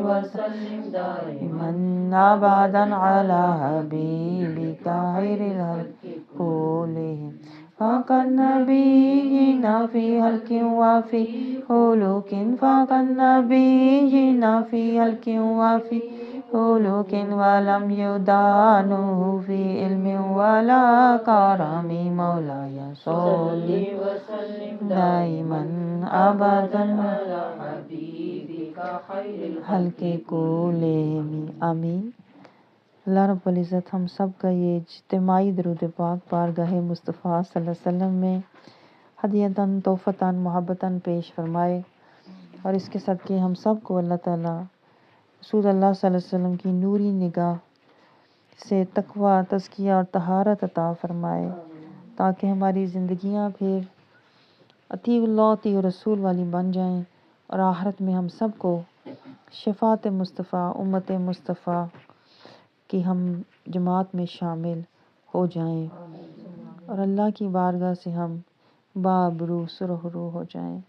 وسلم دائما أبدا على حبيبك خير الخلق كلهم فوق النبيين في خلق وفي خلق فوق النبيين في خلق وفي خلق ولم يدانه في علم ولا كرم مولاي صل وسلم دائما أبدا على حبيبك خير الخلق كلهم آمین۔ اللہ رب العزت ہم سب کا یہ اجتماعی درود پاک بارگاہ مصطفیٰ صلی اللہ علیہ وسلم میں ہدیتاً تحفتاً محبتاً پیش فرمائے، اور اس کے صدقے ہم سب کو اللہ تعالیٰ رسول اللہ صلی اللہ علیہ وسلم کی نوری نگاہ سے تقوی، تزکیہ اور طہارت عطا فرمائے، تاکہ ہماری زندگیاں پھر اطیع اللہ اطیع رسول والی بن جائیں، اور آخرت میں ہم سب کو شفاعت مصطفیٰ امت مصطفیٰ کی ہم جماعت میں شامل ہو جائیں، اور اللہ کی بارگاہ سے ہم بابرو سرخ رو ہو جائیں۔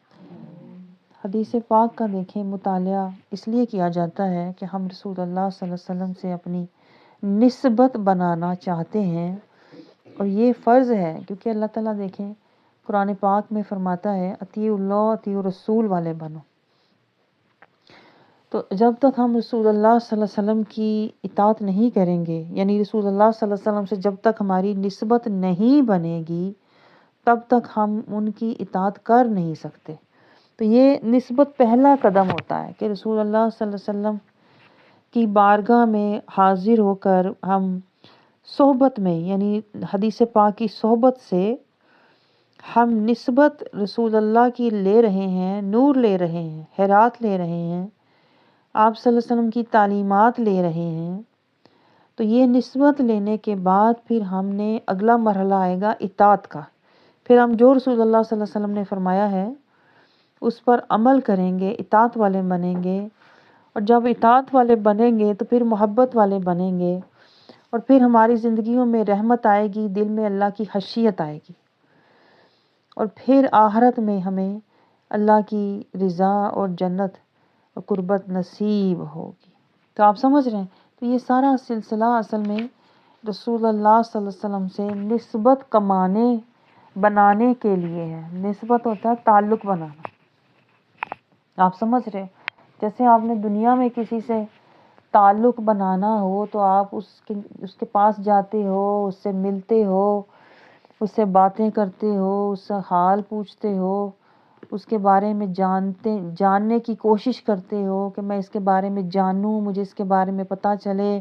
حدیث پاک کا دیکھیں مطالعہ اس لیے کیا جاتا ہے کہ ہم رسول اللہ صلی اللہ علیہ وسلم سے اپنی نسبت بنانا چاہتے ہیں، اور یہ فرض ہے، کیونکہ اللہ تعالیٰ دیکھیں قرآن پاک میں فرماتا ہے اطیع اللہ اطیع رسول والے بنو۔ تو جب تک ہم رسول اللہ صلی اللہ علیہ وسلم کی اطاعت نہیں کریں گے، یعنی رسول اللہ صلی اللہ علیہ وسلم سے جب تک ہماری نسبت نہیں بنے گی، تب تک ہم ان کی اطاعت کر نہیں سکتے۔ تو یہ نسبت پہلا قدم ہوتا ہے کہ رسول اللہ صلی اللہ علیہ وسلم کی بارگاہ میں حاضر ہو کر ہم صحبت میں، یعنی حدیث پاک کی صحبت سے ہم نسبت رسول اللہ کی لے رہے ہیں، نور لے رہے ہیں، خیرات لے رہے ہیں، آپ صلی اللہ علیہ وسلم کی تعلیمات لے رہے ہیں۔ تو یہ نسبت لینے کے بعد پھر ہم نے اگلا مرحلہ آئے گا اطاعت کا، پھر ہم جو رسول اللہ صلی اللہ علیہ وسلم نے فرمایا ہے اس پر عمل کریں گے، اطاعت والے بنیں گے، اور جب اطاعت والے بنیں گے تو پھر محبت والے بنیں گے، اور پھر ہماری زندگیوں میں رحمت آئے گی، دل میں اللہ کی خشیت آئے گی، اور پھر آخرت میں ہمیں اللہ کی رضا اور جنت اور قربت نصیب ہوگی۔ تو آپ سمجھ رہے ہیں، تو یہ سارا سلسلہ اصل میں رسول اللہ صلی اللہ علیہ وسلم سے نسبت بنانے کے لیے ہے۔ نسبت ہوتا ہے تعلق بنانا، آپ سمجھ رہے ہیں؟ جیسے آپ نے دنیا میں کسی سے تعلق بنانا ہو تو آپ اس کے پاس جاتے ہو، اس سے ملتے ہو، اس سے باتیں کرتے ہو، اس سے حال پوچھتے ہو، اس کے بارے میں جاننے کی کوشش کرتے ہو کہ میں اس کے بارے میں جانوں، مجھے اس کے بارے میں پتہ چلے،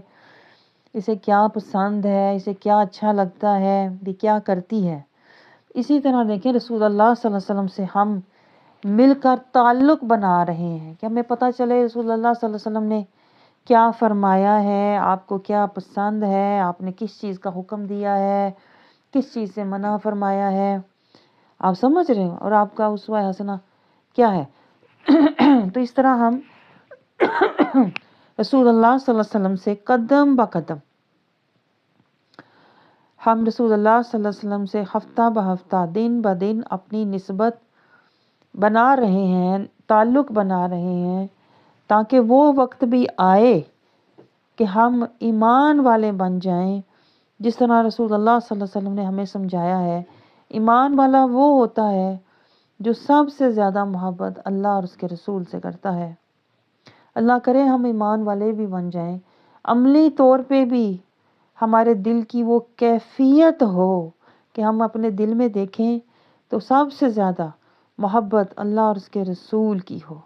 اسے کیا پسند ہے، اسے کیا اچھا لگتا ہے، یہ کیا کرتی ہے۔ اسی طرح دیکھیں رسول اللہ صلی اللہ علیہ وسلم سے ہم مل کر تعلق بنا رہے ہیں کہ ہمیں پتہ چلے رسول اللہ صلی اللہ علیہ وسلم نے کیا فرمایا ہے، آپ کو کیا پسند ہے، آپ نے کس چیز کا حکم دیا ہے، کس چیز سے منع فرمایا ہے، آپ سمجھ رہے ہیں، اور آپ کا اسوہ حسنہ کیا ہے۔ تو اس طرح ہم رسول اللہ صلی اللہ علیہ وسلم سے قدم بہ قدم، ہم رسول اللہ صلی اللہ علیہ وسلم سے ہفتہ بہ ہفتہ، دن بہ دن اپنی نسبت بنا رہے ہیں، تعلق بنا رہے ہیں، تاکہ وہ وقت بھی آئے کہ ہم ایمان والے بن جائیں، جس طرح رسول اللہ صلی اللہ علیہ وسلم نے ہمیں سمجھایا ہے۔ ایمان والا وہ ہوتا ہے جو سب سے زیادہ محبت اللہ اور اس کے رسول سے کرتا ہے۔ اللہ کرے ہم ایمان والے بھی بن جائیں، عملی طور پہ بھی ہمارے دل کی وہ کیفیت ہو کہ ہم اپنے دل میں دیکھیں تو سب سے زیادہ محبت اللہ اور اس کے رسول کی ہو۔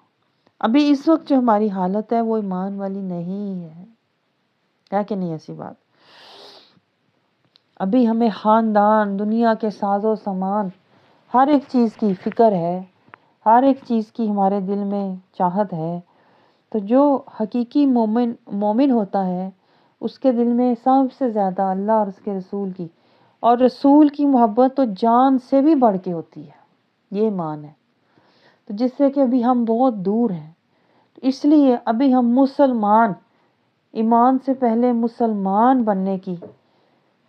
ابھی اس وقت جو ہماری حالت ہے وہ ایمان والی نہیں ہے کہ نہیں ایسی بات؟ ابھی ہمیں خاندان، دنیا کے ساز و سامان، ہر ایک چیز کی فکر ہے، ہر ایک چیز کی ہمارے دل میں چاہت ہے۔ تو جو حقیقی مومن ہوتا ہے اس کے دل میں سب سے زیادہ اللہ اور اس کے رسول کی، اور رسول کی محبت تو جان سے بھی بڑھ کے ہوتی ہے، یہ ایمان ہے۔ تو جس سے کہ ابھی ہم بہت دور ہیں، تو اس لیے ابھی ہم مسلمان، ایمان سے پہلے مسلمان بننے کی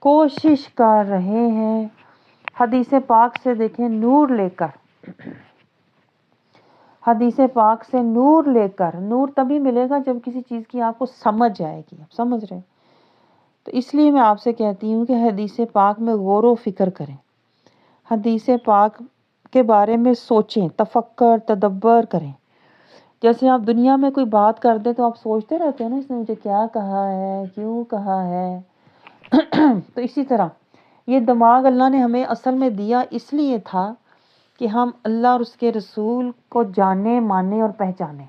کوشش کر رہے ہیں، حدیث پاک سے دیکھیں نور لے کر، حدیث پاک سے نور لے کر، نور تبھی ملے گا جب کسی چیز کی آپ کو سمجھ جائے گی، آپ سمجھ رہے ہیں؟ تو اس لیے میں آپ سے کہتی ہوں کہ حدیث پاک میں غور و فکر کریں، حدیث پاک کے بارے میں سوچیں، تفکر تدبر کریں۔ جیسے آپ دنیا میں کوئی بات کر دیں تو آپ سوچتے رہتے ہیں نا، اس نے مجھے کیا کہا ہے، کیوں کہا ہے۔ تو اسی طرح یہ دماغ اللہ نے ہمیں اصل میں دیا اس لیے تھا کہ ہم اللہ اور اس کے رسول کو جانیں، مانیں اور پہچانیں،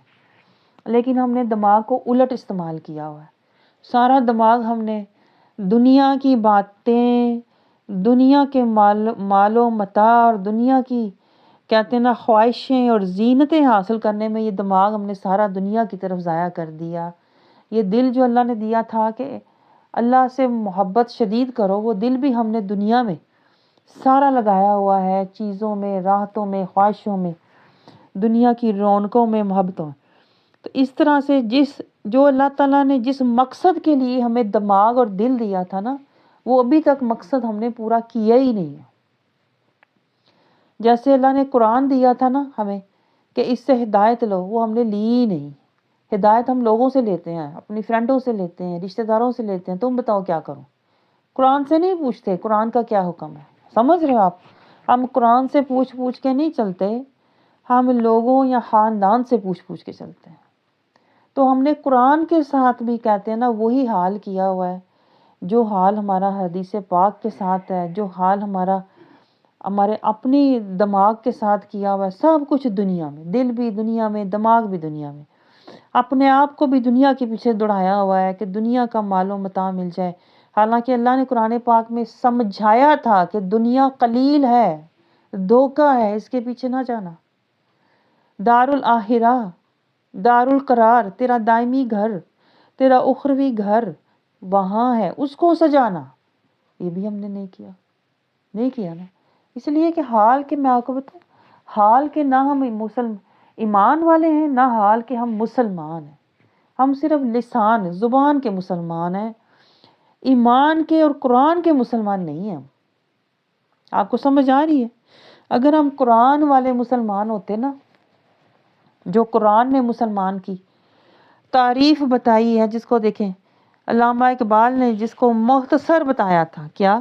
لیکن ہم نے دماغ کو الٹ استعمال کیا ہوا ہے۔ سارا دماغ ہم نے دنیا کی باتیں، دنیا کے مال و متاع اور دنیا کی کہتے ہیں نا خواہشیں اور زینتیں حاصل کرنے میں یہ دماغ ہم نے سارا دنیا کی طرف ضائع کر دیا۔ یہ دل جو اللہ نے دیا تھا کہ اللہ سے محبت شدید کرو، وہ دل بھی ہم نے دنیا میں سارا لگایا ہوا ہے، چیزوں میں، راحتوں میں، خواہشوں میں، دنیا کی رونقوں میں، محبتوں میں۔ تو اس طرح سے جو اللہ تعالیٰ نے جس مقصد کے لیے ہمیں دماغ اور دل دیا تھا نا، وہ ابھی تک مقصد ہم نے پورا کیا ہی نہیں ہے۔ جیسے اللہ نے قرآن دیا تھا نا ہمیں کہ اس سے ہدایت لو، وہ ہم نے لی ہی نہیں۔ ہدایت ہم لوگوں سے لیتے ہیں، اپنی فرینڈوں سے لیتے ہیں، رشتہ داروں سے لیتے ہیں، تم بتاؤ کیا کروں۔ قرآن سے نہیں پوچھتے قرآن کا کیا حکم ہے، سمجھ رہے ہو آپ؟ ہم قرآن سے پوچھ کے نہیں چلتے، ہم لوگوں یا خاندان سے پوچھ کے چلتے ہیں۔ تو ہم نے قرآن کے ساتھ بھی کہتے ہیں نا وہی حال کیا ہوا ہے جو حال ہمارا حدیث پاک کے ساتھ ہے، جو حال ہمارے اپنی دماغ کے ساتھ کیا ہوا ہے۔ سب کچھ دنیا میں، دل بھی دنیا میں، دماغ بھی دنیا میں، اپنے آپ کو بھی دنیا کے پیچھے دوڑایا ہوا ہے کہ دنیا کا مال و متاع مل جائے۔ حالانکہ اللہ نے قرآن پاک میں سمجھایا تھا کہ دنیا قلیل ہے، دھوکہ ہے، اس کے پیچھے نہ جانا۔ دار الآخرہ، دار القرار، تیرا دائمی گھر، تیرا اخروی گھر وہاں ہے، اس کو سجانا۔ یہ بھی ہم نے نہیں کیا نا۔ اس لیے کہ حال کے میں آپ کو بتاؤں، حال کے نہ ہم ایمان والے ہیں، نہ حال کے ہم مسلمان ہیں۔ ہم صرف لسان زبان کے مسلمان ہیں، ایمان کے اور قرآن کے مسلمان نہیں ہیں۔ آپ کو سمجھ آ رہی ہے؟ اگر ہم قرآن والے مسلمان ہوتے نا، جو قرآن نے مسلمان کی تعریف بتائی ہے، جس کو دیکھیں علامہ اقبال نے جس کو مختصر بتایا تھا، کیا؟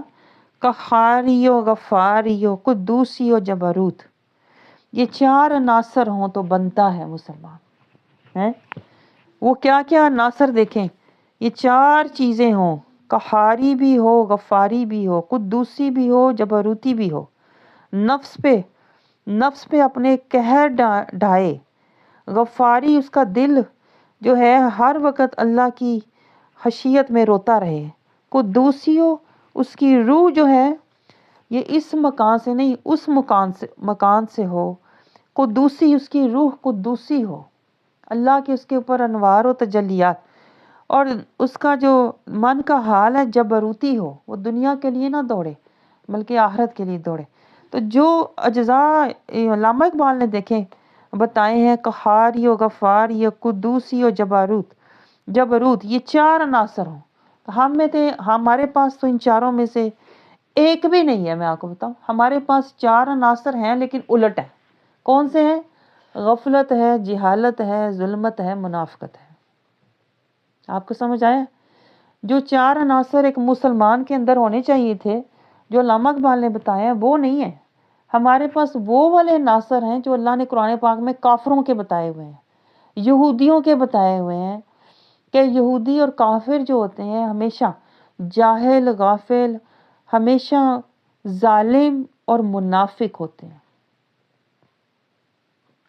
قہاری و غفاری و قدوسی و جبروت، یہ 4 عناصر ہوں تو بنتا ہے مسلمان ہے۔ وہ کیا کیا عناصر دیکھیں، یہ 4 چیزیں ہوں، قہاری بھی ہو، غفاری بھی ہو، قدوسی بھی ہو، جبروتی بھی ہو، نفس پہ اپنے قہر ڈھائے، غفاری اس کا دل جو ہے ہر وقت اللہ کی خشیت میں روتا رہے، قدوسی ہو اس کی روح جو ہے یہ اس مکان سے نہیں اس مکان سے ہو، قدوسی اس کی روح قدوسی ہو، اللہ کے اس کے اوپر انوار و تجلیات، اور اس کا جو من کا حال ہے جبروتی ہو، وہ دنیا کے لیے نہ دوڑے بلکہ آخرت کے لیے دوڑے۔ تو جو اجزاء علامہ اقبال نے دیکھیں بتائے ہیں، قہاری و غفاری و قدوسی و جبروت، یہ 4 عناصر ہوں، ہمارے پاس تو ان چاروں میں سے ایک بھی نہیں ہے۔ میں آپ کو بتاؤں ہمارے پاس 4 عناصر ہیں لیکن الٹ ہے۔ کون سے ہیں؟ غفلت ہے، جہالت ہے، ظلمت ہے، منافقت ہے۔ آپ کو سمجھ آیا؟ جو 4 عناصر ایک مسلمان کے اندر ہونے چاہیے تھے، جو علامہ اقبال نے بتایا وہ نہیں ہے ہمارے پاس۔ وہ والے عناصر ہیں جو اللہ نے قرآن پاک میں کافروں کے بتائے ہوئے ہیں، یہودیوں کے بتائے ہوئے ہیں، کہ یہودی اور کافر جو ہوتے ہیں ہمیشہ جاہل، غافل، ہمیشہ ظالم اور منافق ہوتے ہیں۔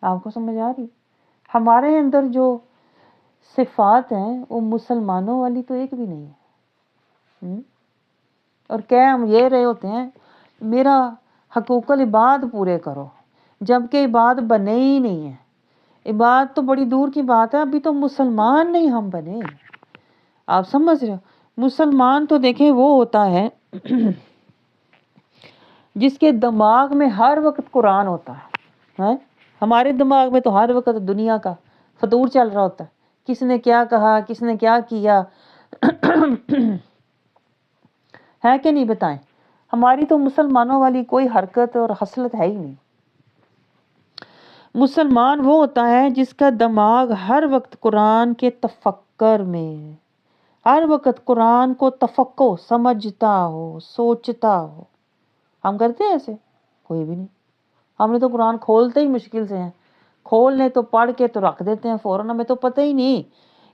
آپ کو سمجھ آ رہی؟ ہمارے اندر جو صفات ہیں وہ مسلمانوں والی تو ایک بھی نہیں ہے۔ اور کہہ ہم یہ رہے ہوتے ہیں میرا حقوق العباد پورے کرو، جبکہ عباد بنے ہی نہیں ہیں۔ عباد تو بڑی دور کی بات ہے، ابھی تو مسلمان نہیں ہم بنے۔ آپ سمجھ رہے ہو؟ مسلمان تو دیکھیں وہ ہوتا ہے جس کے دماغ میں ہر وقت قرآن ہوتا ہے۔ ہمارے دماغ میں تو ہر وقت دنیا کا فطور چل رہا ہوتا ہے، کس نے کیا کہا، کس نے کیا کیا ہے کہ نہیں بتائیں؟ ہماری تو مسلمانوں والی کوئی حرکت اور خصلت ہے ہی نہیں۔ مسلمان وہ ہوتا ہے جس کا دماغ ہر وقت قرآن کے تفکر میں ہے، ہر وقت قرآن کو تفکر سمجھتا ہو، سوچتا ہو۔ ہم کرتے ہیں ایسے؟ کوئی بھی نہیں۔ ہم نے تو قرآن کھولتے ہی مشکل سے ہیں، کھول لیں تو پڑھ کے تو رکھ دیتے ہیں فوراً، ہمیں تو پتہ ہی نہیں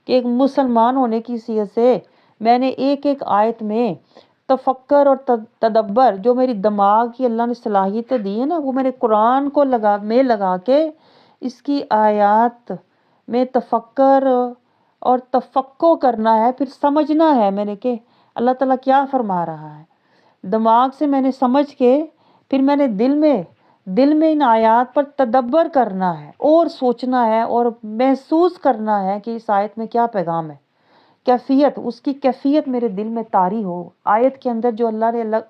کہ ایک مسلمان ہونے کی حیثیت سے میں نے ایک ایک آیت میں تفکر اور تدبر، جو میری دماغ کی اللہ نے صلاحیتیں دی ہے نا، وہ میں نے قرآن کو لگا کے اس کی آیات میں تفکر اور تفقع کرنا ہے، پھر سمجھنا ہے میں نے کہ اللہ تعالیٰ کیا فرما رہا ہے۔ دماغ سے میں نے سمجھ کے پھر میں نے دل میں ان آیات پر تدبر کرنا ہے اور سوچنا ہے اور محسوس کرنا ہے کہ اس آیت میں کیا پیغام ہے، کیفیت، اس کی کیفیت میرے دل میں طاری ہو۔ آیت کے اندر جو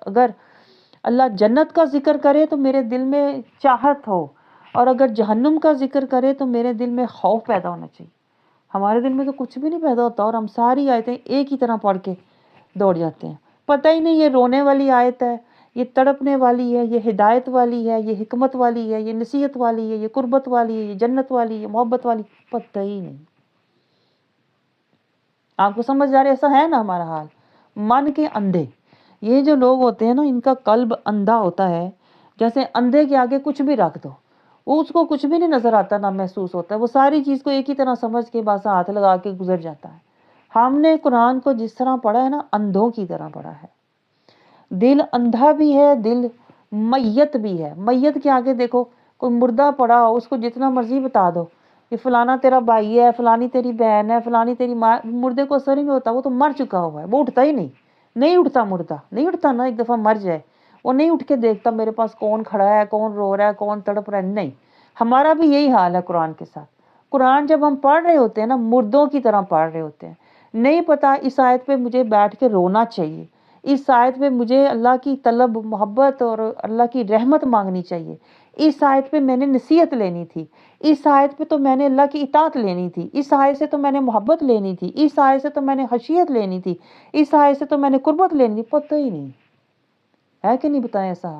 اگر اللہ جنت کا ذکر کرے تو میرے دل میں چاہت ہو، اور اگر جہنم کا ذکر کرے تو میرے دل میں خوف پیدا ہونا چاہیے۔ ہمارے دل میں تو کچھ بھی نہیں پیدا ہوتا، اور ہم ساری آیتیں ایک ہی طرح پڑھ کے دوڑ جاتے ہیں، پتہ ہی نہیں یہ رونے والی آیت ہے، یہ تڑپنے والی ہے، یہ ہدایت والی ہے، یہ حکمت والی ہے، یہ نصیحت والی ہے، یہ قربت والی ہے، یہ جنت والی ہے، محبت والی، پتہ ہی نہیں۔ آپ کو سمجھ جا رہے؟ ایسا ہے نا ہمارا حال، من کے اندھے۔ یہ جو لوگ ہوتے ہیں نا، ان کا قلب اندھا ہوتا ہے، جیسے اندھے کے آگے کچھ بھی رکھ دو، وہ اس کو کچھ بھی نہیں نظر آتا، نہ محسوس ہوتا ہے، وہ ساری چیز کو ایک ہی طرح سمجھ کے بس ہاتھ لگا کے گزر جاتا ہے۔ ہم نے قرآن کو جس طرح پڑھا ہے نا، اندھوں کی طرح پڑھا ہے۔ دل اندھا بھی ہے، دل میت بھی ہے۔ میت کے آگے دیکھو، کوئی مردہ پڑا ہو، اس کو جتنا مرضی بتا دو کہ فلانا تیرا بھائی ہے، فلانی تیری بہن ہے، فلانی تیری ماں، مردے کو اثر ہی نہیں ہوتا، وہ تو مر چکا ہوا ہے، وہ اٹھتا ہی نہیں اٹھتا، مردہ نہیں اٹھتا نا، ایک دفعہ مر جائے وہ نہیں اٹھ کے دیکھتا میرے پاس کون کھڑا ہے، کون رو رہا ہے، کون تڑپ رہا ہے، نہیں۔ ہمارا بھی یہی حال ہے قرآن کے ساتھ۔ قرآن جب ہم پڑھ رہے ہوتے ہیں نا، مردوں کی طرح پڑھ رہے ہوتے ہیں، نہیں پتا اس آیت پہ مجھے بیٹھ کے رونا چاہیے، اس آیت پہ مجھے اللہ کی طلب، محبت اور اللہ کی رحمت مانگنی چاہیے، اس آیت پہ میں نے نصیحت لینی تھی، اس آیت پہ تو میں نے اللہ کی اطاعت لینی تھی، اس آیت سے تو میں نے محبت لینی تھی، اس آیت سے تو میں نے خشیت لینی تھی، اس آیت سے تو میں نے قربت لینی تھی، پتہ ہی نہیں ہے کہ نہیں بتائیں ایسا؟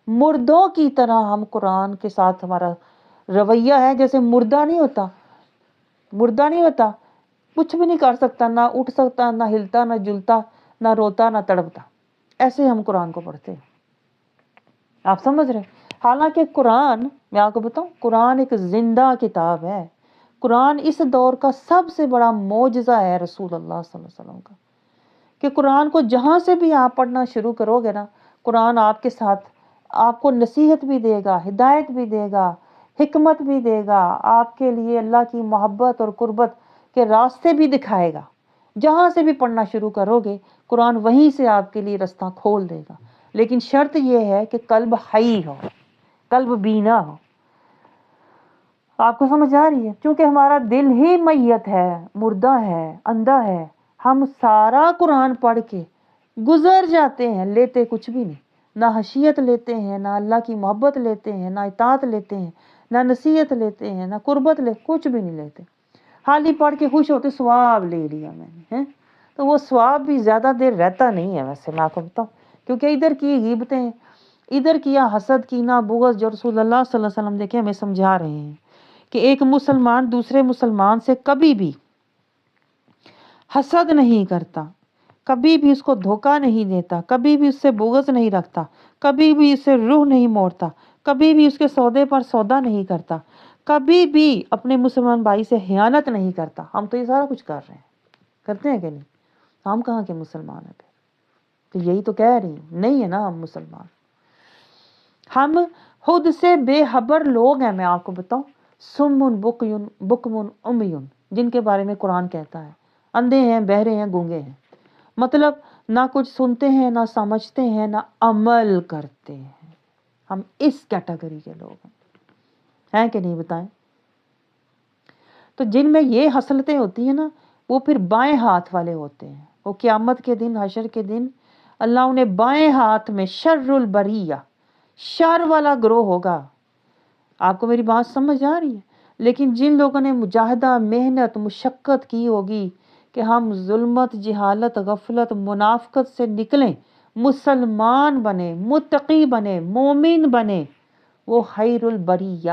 مردوں کی طرح ہم قرآن کے ساتھ ہمارا رویہ ہے، جیسے مردہ نہیں ہوتا، کچھ بھی نہیں کر سکتا، نہ اٹھ سکتا، نہ ہلتا، نہ جلتا، نہ روتا، نہ تڑپتا، ایسے ہم قرآن کو پڑھتے ہیں۔ آپ سمجھ رہے؟ حالانکہ قرآن، میں آپ کو بتاؤں، قرآن ایک زندہ کتاب ہے۔ قرآن اس دور کا سب سے بڑا معجزہ ہے رسول اللہ صلی اللہ علیہ وسلم کا، کہ قرآن کو جہاں سے بھی آپ پڑھنا شروع کرو گے نا، قرآن آپ کے ساتھ آپ کو نصیحت بھی دے گا، ہدایت بھی دے گا، حکمت بھی دے گا، آپ کے لیے اللہ کی محبت اور قربت کے راستے بھی دکھائے گا۔ جہاں سے بھی پڑھنا شروع کرو گے، قرآن وہیں سے آپ کے لیے راستہ کھول دے گا، لیکن شرط یہ ہے کہ قلب حی ہو، قلب بینا ہو۔ آپ کو سمجھ آ رہی ہے؟ کیونکہ ہمارا دل ہی میت ہے، مردہ ہے، اندھا ہے۔ ہم سارا قرآن پڑھ کے گزر جاتے ہیں، لیتے کچھ بھی نہیں، نہ خشیت لیتے ہیں، نہ اللہ کی محبت لیتے ہیں، نہ اطاعت لیتے ہیں، نہ نصیحت لیتے ہیں، نہ قربت کچھ بھی نہیں لیتے، حالی پڑھ کے خوش ہوتے ثواب لے لیا میں نے، تو وہ ثواب بھی زیادہ دیر رہتا نہیں ہے ویسے، میں آپ کو بتاؤں، کیونکہ ادھر کی غیبتیں، ادھر کیا حسد، کینہ، بغض، جو رسول اللہ صلی اللہ علیہ وسلم دیکھیں ہمیں سمجھا رہے ہیں کہ ایک مسلمان دوسرے مسلمان سے کبھی بھی حسد نہیں کرتا، کبھی بھی اس کو دھوکہ نہیں دیتا، کبھی بھی اس سے بغض نہیں رکھتا، کبھی بھی اس سے روح نہیں موڑتا، کبھی بھی اس کے سودے پر سودا نہیں کرتا، کبھی بھی اپنے مسلمان بھائی سے خیانت نہیں کرتا۔ ہم تو یہ سارا کچھ کر رہے ہیں، کرتے ہیں کہ نہیں؟ ہم کہاں کے مسلمان ہیں پھر؟ تو یہی تو کہہ رہی ہوں، نہیں ہے نا ہم مسلمان، ہم خود سے بے خبر لوگ ہیں۔ میں آپ کو بتاؤں، سمن بکمن امیون، جن کے بارے میں قرآن کہتا ہے اندھے ہیں، بہرے ہیں، گونگے ہیں، مطلب نہ کچھ سنتے ہیں، نہ سمجھتے ہیں، نہ عمل کرتے ہیں۔ ہم اس کیٹیگری کے لوگ ہیں کہ نہیں بتائیں؟ تو جن میں یہ خصلتیں ہوتی ہیں نا، وہ پھر بائیں ہاتھ والے ہوتے ہیں، وہ قیامت کے دن، حشر کے دن اللہ انہیں بائیں ہاتھ میں شر البریہ، شر والا گروہ ہوگا۔ آپ کو میری بات سمجھ آ رہی ہے؟ لیکن جن لوگوں نے مجاہدہ، محنت، مشقت کی ہوگی کہ ہم ظلمت، جہالت، غفلت، منافقت سے نکلیں، مسلمان بنے، متقی بنے، مومن بنے، وہ خیر البریہ،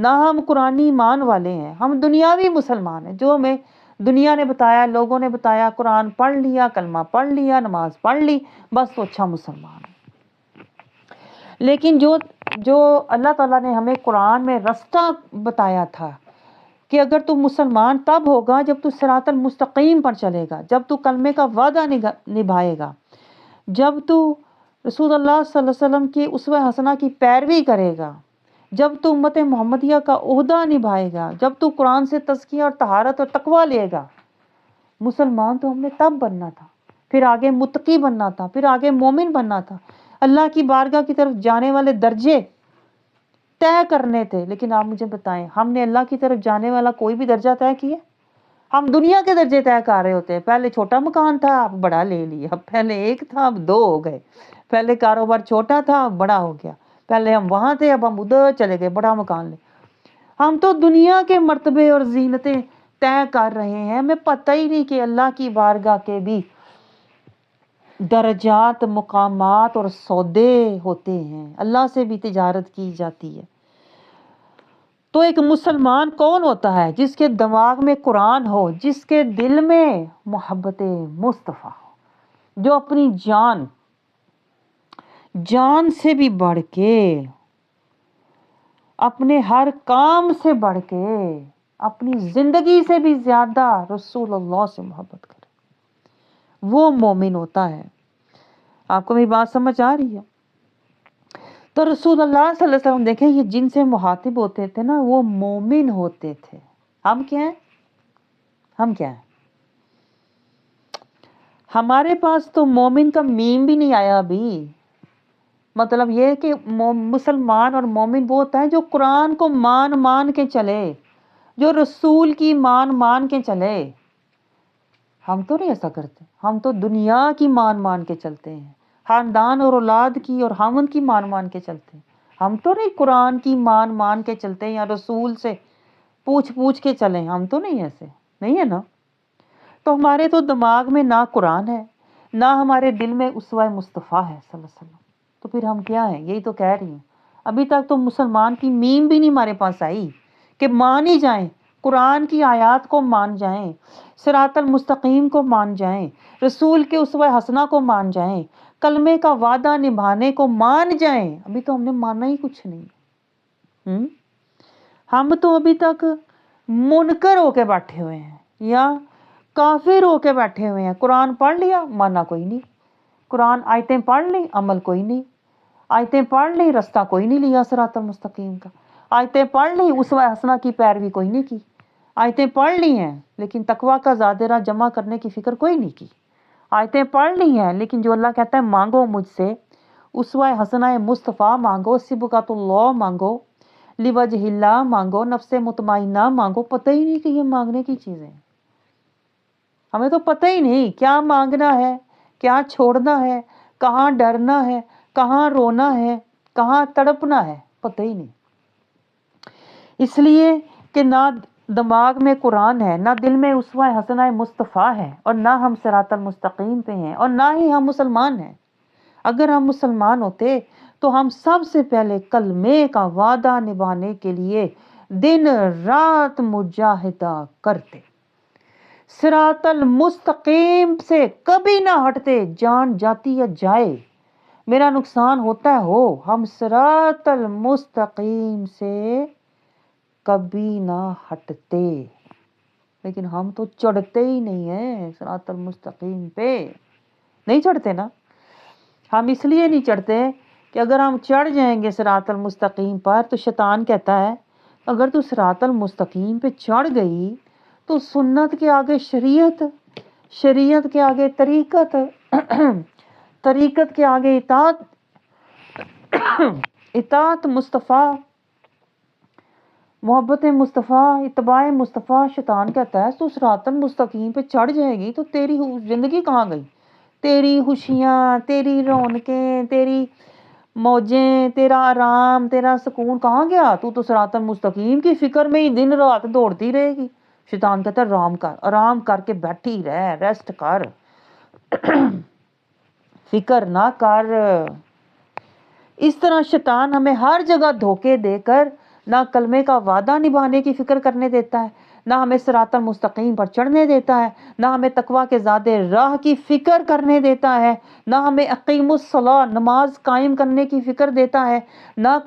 نہ ہم قرآنی ایمان والے ہیں، ہم دنیاوی مسلمان ہیں، جو ہمیں دنیا نے بتایا، لوگوں نے بتایا، قرآن پڑھ لیا، کلمہ پڑھ لیا، نماز پڑھ لی، بس تو اچھا مسلمان ہے۔ لیکن جو اللہ تعالیٰ نے ہمیں قرآن میں رستہ بتایا تھا کہ اگر تو مسلمان تب ہوگا جب تو صراط المستقیم پر چلے گا، جب تو کلمے کا وعدہ نبھائے گا، جب تو رسول اللہ صلی اللہ علیہ وسلم کی اسوہ حسنہ کی پیروی کرے گا، جب تو امت محمدیہ کا عہدہ نبھائے گا، جب تو قرآن سے تزکیہ اور طہارت اور تقویٰ لے گا۔ مسلمان تو ہم نے تب بننا تھا، پھر آگے متقی بننا تھا، پھر آگے مومن بننا تھا، اللہ کی بارگاہ کی طرف جانے والے درجے طے کرنے تھے۔ لیکن آپ مجھے بتائیں، ہم نے اللہ کی طرف جانے والا کوئی بھی درجہ طے کیا؟ ہم دنیا کے درجے طے کر رہے ہوتے ہیں، پہلے چھوٹا مکان تھا اب بڑا لے لیا، پہلے ایک تھا اب دو ہو گئے، پہلے کاروبار چھوٹا تھا اب بڑا ہو گیا، پہلے ہم وہاں تھے اب ہم ادھر چلے گئے، بڑا مکان لے۔ ہم تو دنیا کے مرتبے اور زینتیں طے کر رہے ہیں، ہمیں پتہ ہی نہیں کہ اللہ کی بارگاہ کے بھی درجات، مقامات اور سودے ہوتے ہیں، اللہ سے بھی تجارت کی جاتی ہے۔ تو ایک مسلمان کون ہوتا ہے؟ جس کے دماغ میں قرآن ہو، جس کے دل میں محبت مصطفیٰ ہو، جو اپنی جان سے بھی بڑھ کے، اپنے ہر کام سے بڑھ کے، اپنی زندگی سے بھی زیادہ رسول اللہ سے محبت کرے، وہ مومن ہوتا ہے۔ آپ کو میری بات سمجھ آ رہی ہے؟ تو رسول اللہ صلی اللہ علیہ وسلم دیکھیں، یہ جن سے مخاطب ہوتے تھے نا وہ مومن ہوتے تھے۔ ہم کیا ہیں؟ ہم کیا ہیں؟ ہمارے پاس تو مومن کا میم بھی نہیں آیا ابھی۔ مطلب یہ کہ مسلمان اور مومن وہ ہوتا ہے جو قرآن کو مان کے چلے، جو رسول کی مان کے چلے۔ ہم تو نہیں ایسا کرتے، ہم تو دنیا کی مان کے چلتے ہیں، خاندان اور اولاد کی اور خاوند کی مان کے چلتے ہیں۔ ہم تو نہیں قرآن کی مان کے چلتے ہیں یا رسول سے پوچھ کے چلیں، ہم تو نہیں ایسے، نہیں ہے نا۔ تو ہمارے تو دماغ میں نہ قرآن ہے، نہ ہمارے دل میں اسوہ مصطفیٰ ہے صلی اللہ علیہ وسلم۔ تو پھر ہم کیا ہیں؟ یہی تو کہہ رہی ہوں، ابھی تک تو مسلمان کی میم بھی نہیں ہمارے پاس آئی کہ مان ہی جائیں، قرآن کی آیات کو مان جائیں، صراط المستقیم کو مان جائیں، رسول کے اسوہ حسنہ کو مان جائیں، کلمے کا وعدہ نبھانے کو مان جائیں۔ ابھی تو ہم نے مانا ہی کچھ نہیں۔ ہم تو ابھی تک منکر ہو کے بیٹھے ہوئے ہیں یا کافر ہو کے بیٹھے ہوئے ہیں۔ قرآن پڑھ لیا، مانا کوئی نہیں، قرآن آیتیں پڑھ لی، عمل کوئی نہیں، آیتیں پڑھ لی، رستہ کوئی نہیں لیا صراط المستقیم کا، آیتیں پڑھ لی، اسوہ حسنہ کی پیروی کوئی نہیں کی، آیتیں پڑھ لی ہیں لیکن تقویٰ کا زادرہ جمع کرنے کی فکر کوئی نہیں کی، آیتیں پڑھ لی ہیں لیکن جو اللہ کہتا ہے مانگو مجھ سے، اسوہ حسنہ مصطفیٰ مانگو، صبغۃ اللہ مانگو، لوجہ اللہ مانگو، نفس مطمئنہ مانگو، پتہ ہی نہیں کہ یہ مانگنے کی چیزیں ہیں۔ ہمیں تو پتہ ہی نہیں کیا مانگنا ہے، کیا چھوڑنا ہے، کہاں ڈرنا ہے، کہاں رونا ہے، کہاں تڑپنا ہے، پتہ ہی نہیں۔ اس لیے کہ نہ دماغ میں قرآن ہے، نہ دل میں اسوہ حسنہ مصطفیٰ ہے، اور نہ ہم صراط المستقیم پہ ہیں، اور نہ ہی ہم مسلمان ہیں۔ اگر ہم مسلمان ہوتے تو ہم سب سے پہلے کلمے کا وعدہ نبھانے کے لیے دن رات مجاہدہ کرتے، صراط المستقیم سے کبھی نہ ہٹتے، جان جاتی یا جائے، میرا نقصان ہوتا ہے ہو، ہم صراط المستقیم سے کبھی نہ ہٹتے۔ لیکن ہم تو چڑھتے ہی نہیں ہیں صراط المستقیم پہ، نہیں چڑھتے نا۔ ہم اس لیے نہیں چڑھتے کہ اگر ہم چڑھ جائیں گے صراط المستقیم پر تو شیطان کہتا ہے اگر تو صراط المستقیم پہ چڑھ گئی تو سنت کے آگے شریعت، شریعت کے آگے طریقت، طریقت کے آگے اطاعت، اطاعت مصطفیٰ، محبت مصطفیٰ، اتباع مصطفیٰ۔ شیطان کہتا ہے تو صراط المستقیم پہ چڑھ جائے گی تو تیری زندگی کہاں گئی؟ تیری خوشیاں، تیری رونقیں، تیری موجیں، تیرا آرام، تیرا سکون کہاں گیا؟ تو صراط المستقیم کی فکر میں ہی دن رات دوڑتی رہے گی۔ شیطان کہتا ہے آرام کر کے بیٹھی رہ، ریسٹ کر، فکر نہ کر۔ اس طرح شیطان ہمیں ہر جگہ دھوکے دے کر نہ کلمے کا وعدہ نبھانے کی فکر کرنے دیتا ہے، نہ ہمیں صراط المستقیم پر چڑھنے دیتا ہے، نہ ہمیں تقویٰ کے زیادہ راہ کی فکر کرنے دیتا ہے، نہ ہمیں اقیم الصلاۃ نماز قائم کرنے کی فکر دیتا ہے، نہ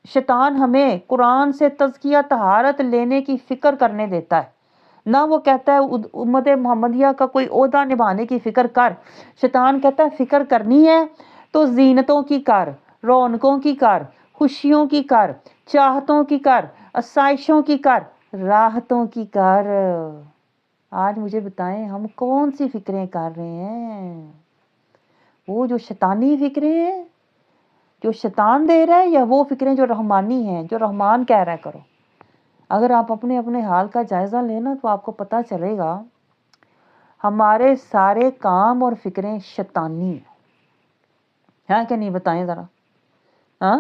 شیطان ہمیں قرآن سے تزکیہ طہارت لینے کی فکر کرنے دیتا ہے، نہ وہ کہتا ہے امت محمدیہ کا کوئی عہدہ نبھانے کی فکر کر۔ شیطان کہتا ہے فکر کرنی ہے تو زینتوں کی کر، رونقوں کی کر، خوشیوں کی کر، چاہتوں کی کر، آسائشوں کی کر، راحتوں کی کر۔ آج مجھے بتائیں ہم کون سی فکریں کر رہے ہیں؟ وہ جو شیطانی فکریں ہیں جو شیطان دے رہا ہے، یا وہ فکریں جو رحمانی ہیں، جو رحمان کہہ رہا ہے کرو؟ اگر آپ اپنے اپنے حال کا جائزہ لینا تو آپ کو پتہ چلے گا ہمارے سارے کام اور فکریں شیطانی ہیں کہ نہیں؟ بتائیں ذرا۔ ہاں،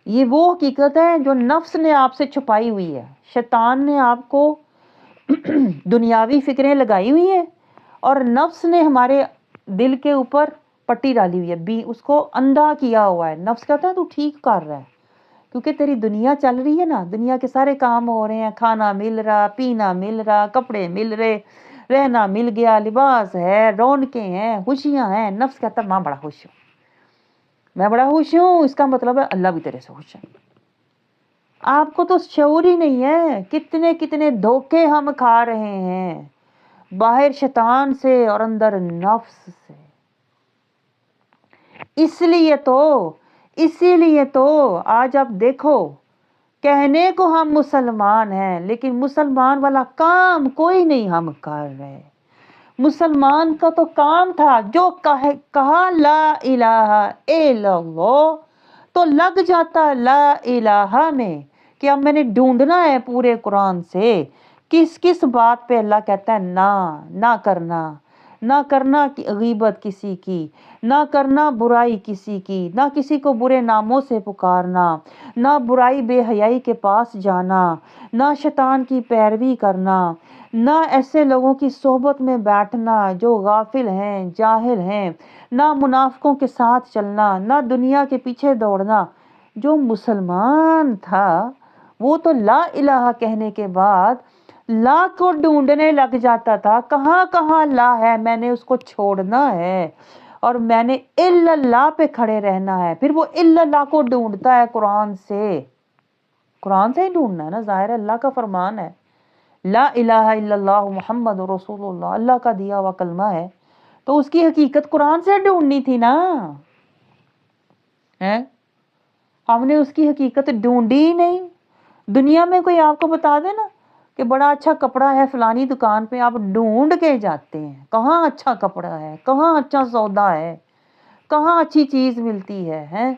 یہ وہ حقیقت ہے جو نفس نے آپ سے چھپائی ہوئی ہے۔ شیطان نے آپ کو دنیاوی فکریں لگائی ہوئی ہیں، اور نفس نے ہمارے دل کے اوپر پٹی ڈالی ہوئی ہے، بھی اس کو اندھا کیا ہوا ہے۔ نفس کہتا ہے تو ٹھیک کر رہا ہے، کیونکہ تیری دنیا چل رہی ہے نا، دنیا کے سارے کام ہو رہے ہیں، کھانا مل رہا، پینا مل رہا، کپڑے مل رہے، رہنا مل گیا، لباس ہے، رونقیں ہیں، خوشیاں ہیں۔ نفس کہتا ہے میں بڑا خوش ہوں، میں بڑا خوش ہوں، اس کا مطلب ہے اللہ بھی تیرے سے خوش ہے۔ آپ کو تو شعور ہی نہیں ہے کتنے کتنے دھوکے ہم کھا رہے ہیں، باہر شیطان سے اور اندر نفس سے۔ اسی لیے تو آج آپ دیکھو، کہنے کو ہم مسلمان ہیں لیکن مسلمان والا کام کوئی نہیں ہم کر رہے۔ مسلمان کا تو کام تھا جو کہا لا الہ الا اللہ تو لگ جاتا لا الہ میں، کہ اب میں نے ڈھونڈنا ہے پورے قرآن سے کس کس بات پہ اللہ کہتا ہے نہ کرنا، نہ کرنا غیبت کسی کی، نہ کرنا برائی کسی کی، نہ کسی کو برے ناموں سے پکارنا، نہ برائی بے حیائی کے پاس جانا، نہ شیطان کی پیروی کرنا، نہ ایسے لوگوں کی صحبت میں بیٹھنا جو غافل ہیں، جاہل ہیں، نہ منافقوں کے ساتھ چلنا، نہ دنیا کے پیچھے دوڑنا۔ جو مسلمان تھا وہ تو لا الہ کہنے کے بعد لا کو ڈھونڈنے لگ جاتا تھا، کہاں کہاں لا ہے، میں نے اس کو چھوڑنا ہے اور میں نے الا اللہ پہ کھڑے رہنا ہے۔ پھر وہ الا اللہ کو ڈھونڈتا ہے قرآن سے ہی ڈھونڈنا ہے نا، ظاہر ہے اللہ کا فرمان ہے لا الہ الا اللہ محمد رسول اللہ، اللہ کا دیا ہوا کلمہ ہے، تو اس کی حقیقت قرآن سے ڈھونڈنی تھی نا۔ ہم نے اس کی حقیقت ڈھونڈی ہی نہیں۔ دنیا میں کوئی آپ کو بتا دے نا کہ بڑا اچھا کپڑا ہے فلانی دکان پہ، آپ ڈھونڈ کے جاتے ہیں کہاں اچھا کپڑا ہے، کہاں اچھا سودا ہے، کہاں اچھی چیز ملتی ہے۔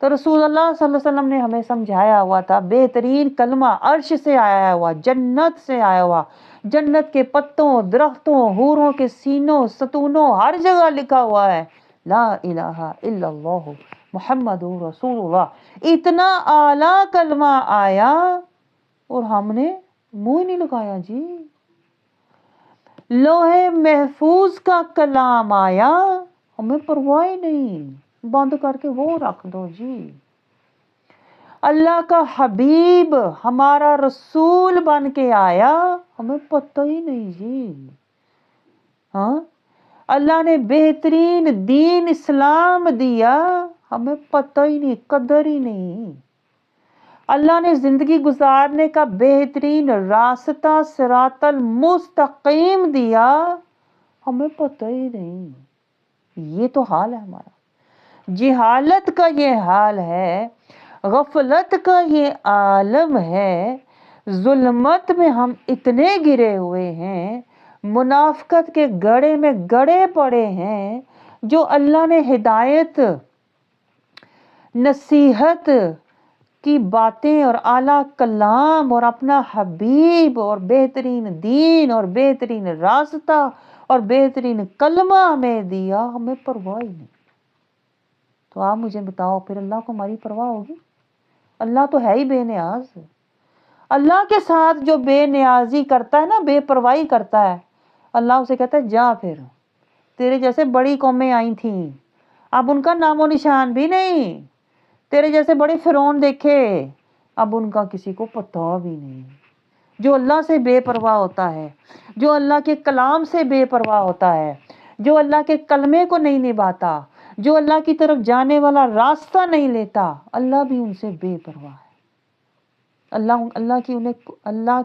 تو رسول اللہ صلی اللہ علیہ وسلم نے ہمیں سمجھایا ہوا تھا، بہترین کلمہ عرش سے آیا ہوا، جنت سے آیا ہوا، جنت کے پتوں، درختوں، حوروں کے سینوں، ستونوں، ہر جگہ لکھا ہوا ہے لا الہ الا اللہ محمد رسول اللہ۔ اتنا اعلیٰ کلمہ آیا اور ہم نے منہ ہی نہیں لگایا جی۔ لوح محفوظ کا کلام آیا، ہمیں پرواہ ہی نہیں، بند کر کے وہ رکھ دو جی۔ اللہ کا حبیب ہمارا رسول بن کے آیا، ہمیں پتہ ہی نہیں جی۔ ہاں، اللہ نے بہترین دین اسلام دیا، ہمیں پتہ ہی نہیں، قدر ہی نہیں۔ اللہ نے زندگی گزارنے کا بہترین راستہ صراط المستقیم دیا، ہمیں پتہ ہی نہیں۔ یہ تو حال ہے ہمارا، جہالت کا یہ حال ہے، غفلت کا یہ عالم ہے، ظلمت میں ہم اتنے گرے ہوئے ہیں، منافقت کے گڑھے میں گڑے پڑے ہیں۔ جو اللہ نے ہدایت، نصیحت کی باتیں اور اعلیٰ کلام اور اپنا حبیب اور بہترین دین اور بہترین راستہ اور بہترین کلمہ ہمیں دیا، ہمیں پرواہ ہی نہیں۔ تو آپ مجھے بتاؤ پھر اللہ کو ہماری پرواہ ہوگی؟ اللہ تو ہے ہی بے نیاز۔ اللہ کے ساتھ جو بے نیازی کرتا ہے نا، بے پرواہی کرتا ہے، اللہ اسے کہتا ہے جا، پھر تیرے جیسے بڑی قومیں آئی تھیں، اب ان کا نام و نشان بھی نہیں۔ تیرے جیسے بڑے فرعون دیکھے، اب ان کا کسی کو پتہ بھی نہیں۔ جو اللہ سے بے پرواہ ہوتا ہے، جو اللہ کے کلام سے بے پرواہ ہوتا ہے، جو اللہ کے کلمے کو نہیں نبھاتا، جو اللہ کی طرف جانے والا راستہ نہیں لیتا، اللہ بھی ان سے بے پرواہ ہے۔ اللہ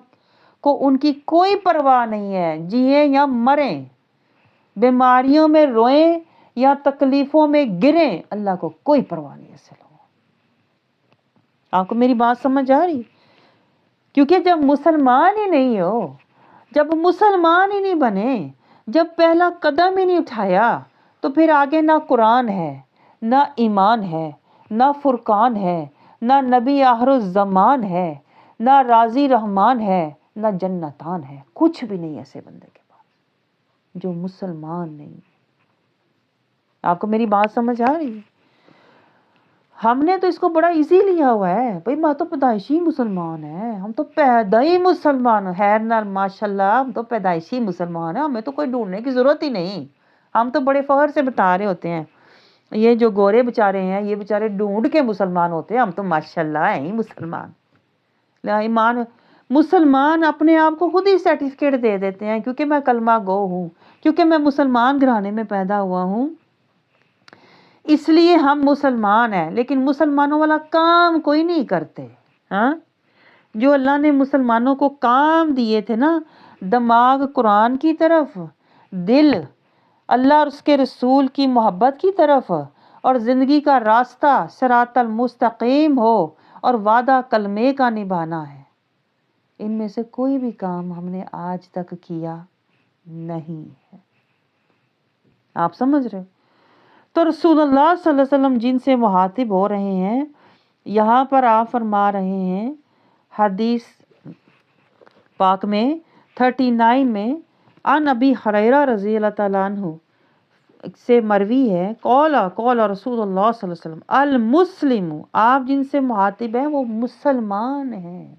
کو ان کی کوئی پرواہ نہیں ہے، جیے یا مریں، بیماریوں میں روئیں یا تکلیفوں میں گریں، اللہ کو کوئی پرواہ نہیں ایسے لوگوں۔ آپ کو میری بات سمجھ آ رہی؟ کیونکہ جب مسلمان ہی نہیں ہو، جب مسلمان ہی نہیں بنے، جب پہلا قدم ہی نہیں اٹھایا، تو پھر آگے نہ قرآن ہے، نہ ایمان ہے، نہ فرقان ہے، نہ نبی آخر الزمان ہے، نہ راضی رحمان ہے، نہ جنتان ہے، کچھ بھی نہیں ایسے بندے کے پاس جو مسلمان نہیں۔ آپ کو میری بات سمجھ آ رہی ہے؟ ہم نے تو اس کو بڑا ایزی لیا ہوا ہے، بھئی میں تو پیدائشی مسلمان ہیں، ہم تو پیدا ہی مسلمان ہیں، ماشاءاللہ ہم تو پیدائشی مسلمان ہیں، ہمیں تو کوئی ڈھونڈنے کی ضرورت ہی نہیں۔ ہم تو بڑے فخر سے بتا رہے ہوتے ہیں، یہ جو گورے بچارے ہیں، یہ بچارے ڈھونڈ کے مسلمان ہوتے ہیں، ہم تو ماشاءاللہ ہیں ہی مسلمان۔ ایمان مسلمان اپنے آپ کو خود ہی سرٹیفکیٹ دے دیتے ہیں، کیونکہ میں کلمہ گو ہوں، کیونکہ میں مسلمان گھرانے میں پیدا ہوا ہوں، اس لیے ہم مسلمان ہیں۔ لیکن مسلمانوں والا کام کوئی نہیں کرتے۔ ہاں، جو اللہ نے مسلمانوں کو کام دیے تھے نا، دماغ قرآن کی طرف، دل اللہ اور اس کے رسول کی محبت کی طرف، اور زندگی کا راستہ صراط المستقیم ہو اور وعدہ کلمے کا نبھانا ہے، ان میں سے کوئی بھی کام ہم نے آج تک کیا نہیں ہے۔ آپ سمجھ رہے؟ تو رسول اللہ صلی اللہ علیہ وسلم جن سے مخاطب ہو رہے ہیں، یہاں پر آپ فرما رہے ہیں حدیث پاک میں 39 میں، عن ابی ہریرہ رضی اللہ تعالیٰ عنہ سے مروی ہے، قول رسول اللہ صلی اللہ علیہ وسلم المسلم، آپ جن سے مخاطب ہیں وہ مسلمان ہیں۔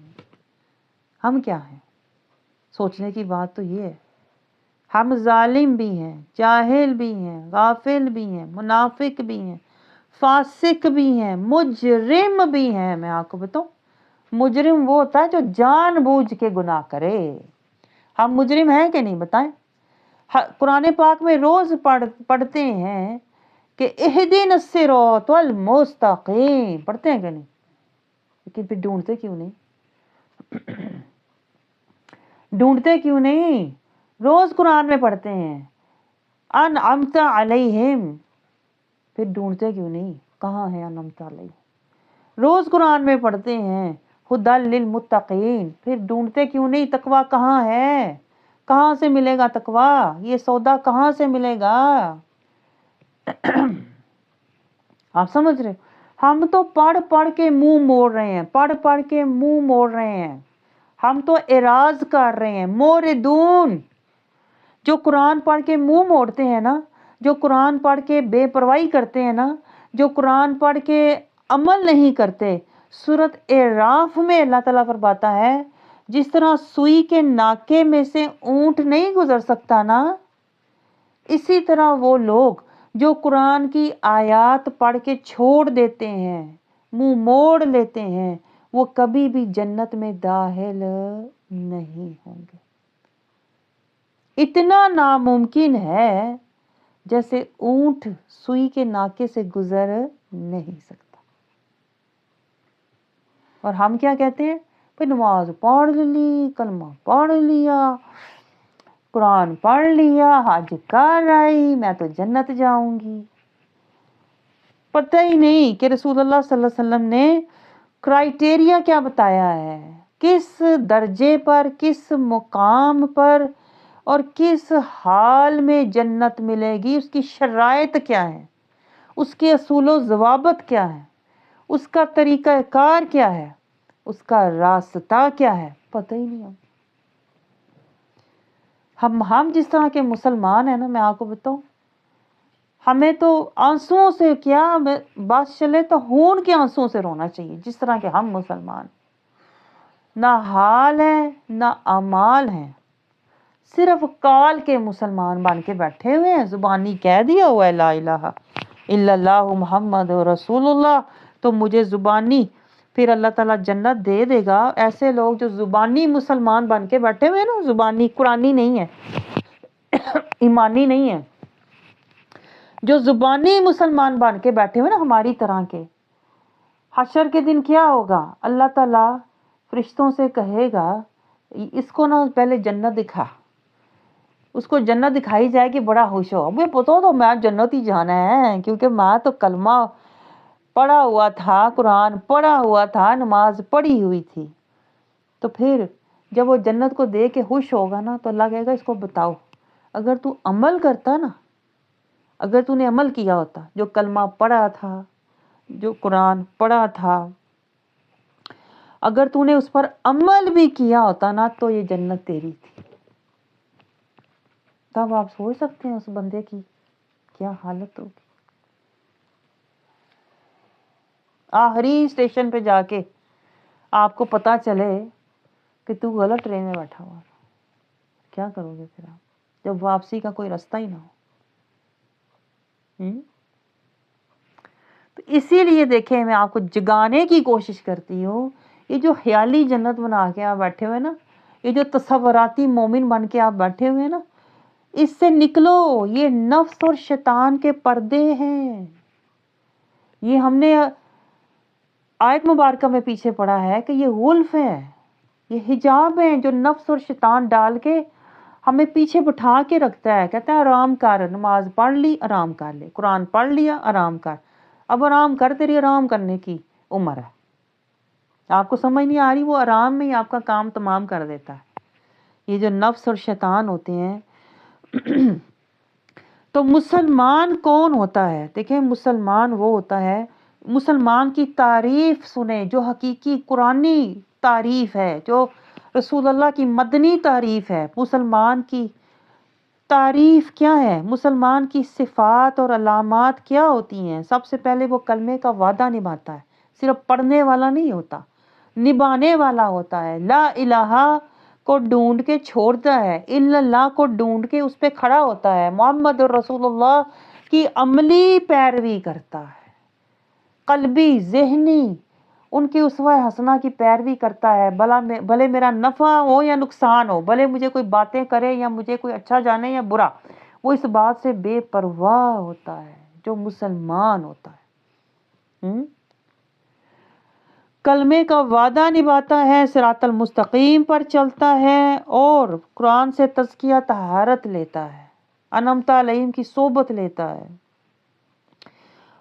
ہم کیا ہیں؟ سوچنے کی بات تو یہ ہے، ہم ظالم بھی ہیں، جاہل بھی ہیں، غافل بھی ہیں، منافق بھی ہیں، فاسق بھی ہیں، مجرم بھی ہیں۔ میں آپ کو بتاؤں، مجرم وہ ہوتا ہے جو جان بوجھ کے گناہ کرے۔ ہم مجرم ہیں کہ نہیں بتائیں؟ قرآن پاک میں روز پڑھتے ہیں کہ اہدنا الصراط المستقیم، پڑھتے ہیں کہ نہیں؟ لیکن پھر ڈھونڈتے کیوں نہیں؟ ڈھونڈتے کیوں نہیں؟ روز قرآن میں پڑھتے ہیں انعمت علیہم، پھر ڈھونڈتے کیوں نہیں؟ کہاں ہے انعمت علیہم؟ روز قرآن میں پڑھتے ہیں ہدی للمتقین، پھر ڈھونڈتے کیوں نہیں؟ تقویٰ کہاں ہے؟ کہاں سے ملے گا تقویٰ؟ یہ سودا کہاں سے ملے گا؟ آپ سمجھ رہے؟ ہم تو پڑھ کے منہ موڑ رہے ہیں، پڑھ کے منہ موڑ رہے ہیں، ہم تو اعراض کر رہے ہیں، موردون۔ جو قرآن پڑھ کے منہ موڑتے ہیں نا، جو قرآن پڑھ کے بے پرواہی کرتے ہیں نا، جو قرآن پڑھ کے عمل نہیں کرتے، سورۃ اعراف میں اللہ تعالیٰ فرماتا ہے جس طرح سوئی کے ناکے میں سے اونٹ نہیں گزر سکتا نا، اسی طرح وہ لوگ جو قرآن کی آیات پڑھ کے چھوڑ دیتے ہیں، منہ موڑ لیتے ہیں، وہ کبھی بھی جنت میں داخل نہیں ہوں گے۔ اتنا ناممکن ہے جیسے اونٹ سوئی کے ناکے سے گزر نہیں سکتا۔ اور ہم کیا کہتے ہیں؟ بھئی نماز پڑھ لی، کلمہ پڑھ لیا، قرآن پڑھ لیا، حج کر آئی، میں تو جنت جاؤں گی۔ پتہ ہی نہیں کہ رسول اللہ صلی اللہ علیہ وسلم نے کرائیٹیریا کیا بتایا ہے، کس درجے پر، کس مقام پر اور کس حال میں جنت ملے گی، اس کی شرائط کیا ہے، اس کے اصول و ضوابط کیا ہے، اس کا طریقہ کار کیا ہے، اس کا راستہ کیا ہے، پتہ ہی نہیں۔ ہم جس طرح کے مسلمان ہیں نا، میں آپ کو بتاؤں، ہمیں تو آنسوؤں سے کیا بات چلے تو خون کے آنسوؤں سے رونا چاہیے، جس طرح کے ہم مسلمان، نہ حال ہے نہ اعمال ہیں، صرف کال کے مسلمان بن کے بیٹھے ہوئے ہیں، زبانی کہہ دیا ہوا ہے لا الہ الا اللہ محمد رسول اللہ، تو مجھے زبانی پھر اللہ تعالیٰ جنت دے دے گا. ایسے لوگ جو زبانی مسلمان بن کے بیٹھے ہوئے ہیں نا, زبانی قرآنی نہیں ہے, ایمانی نہیں ہے, جو زبانی مسلمان بن کے بیٹھے ہوئے نا ہماری طرح کے, حشر کے دن کیا ہوگا؟ اللہ تعالیٰ فرشتوں سے کہے گا اس کو نا پہلے جنت دکھا. اس کو جنت دکھائی جائے کہ بڑا خوش ہو, مجھے پتا تو میں جنت ہی جانا ہے, کیونکہ میں تو کلمہ پڑھا ہوا تھا, قرآن پڑھا ہوا تھا, نماز پڑھی ہوئی تھی. تو پھر جب وہ جنت کو دیکھ کے خوش ہوگا نا, تو اللہ کہے گا اس کو بتاؤ, اگر تو عمل کرتا نا, اگر تو نے عمل کیا ہوتا, جو کلمہ پڑھا تھا, جو قرآن پڑھا تھا, اگر تو نے اس پر عمل بھی کیا ہوتا نا, تو یہ جنت تیری تھی. تب آپ سوچ سکتے ہیں اس بندے کی کیا حالت ہوگی. آخری اسٹیشن پہ جا کے آپ کو پتا چلے کہ تو غلط ٹرین میں بیٹھا ہوا, کیا کرو گے پھر آپ, جب واپسی کا کوئی راستہ ہی نہ ہو. تو اسی لیے دیکھیں, میں آپ کو جگانے کی کوشش کرتی ہوں. یہ جو خیالی جنت بنا کے آپ بیٹھے ہوئے نا, یہ جو تصوراتی مومن بن کے آپ بیٹھے ہوئے نا, اس سے نکلو. یہ نفس اور شیطان کے پردے ہیں. یہ ہم نے آیت مبارکہ میں پیچھے پڑھا ہے کہ یہ غلف ہے, یہ حجاب ہیں جو نفس اور شیطان ڈال کے ہمیں پیچھے بٹھا کے رکھتا ہے. کہتا ہے آرام کر, نماز پڑھ لی آرام کر لے, قرآن پڑھ لیا آرام کر, اب آرام کر, تیری آرام کرنے کی عمر ہے. آپ کو سمجھ نہیں آ رہی, وہ آرام میں ہی آپ کا کام تمام کر دیتا ہے. یہ جو نفس اور شیطان ہوتے ہیں. تو مسلمان کون ہوتا ہے؟ دیکھیں, مسلمان وہ ہوتا ہے, مسلمان کی تعریف سنیں جو حقیقی قرآنی تعریف ہے, جو رسول اللہ کی مدنی تعریف ہے. مسلمان کی تعریف کیا ہے؟ مسلمان کی صفات اور علامات کیا ہوتی ہیں؟ سب سے پہلے وہ کلمے کا وعدہ نبھاتا ہے, صرف پڑھنے والا نہیں ہوتا, نبھانے والا ہوتا ہے. لا الہ کو ڈھونڈ کے چھوڑتا ہے, الا اللہ کو ڈھونڈ کے اس پہ کھڑا ہوتا ہے. محمد رسول اللہ کی عملی پیروی کرتا ہے, قلبی ذہنی ان کی اسوہ حسنہ کی پیروی کرتا ہے. بھلے میرا نفع ہو یا نقصان ہو, بھلے مجھے کوئی باتیں کرے یا مجھے کوئی اچھا جانے یا برا, وہ اس بات سے بے پرواہ ہوتا ہے جو مسلمان ہوتا ہے. کلمے کا وعدہ نبھاتا ہے, صراط المستقیم پر چلتا ہے, اور قرآن سے تزکیہ طہارت لیتا ہے, انعمت علیہم کی صحبت لیتا ہے,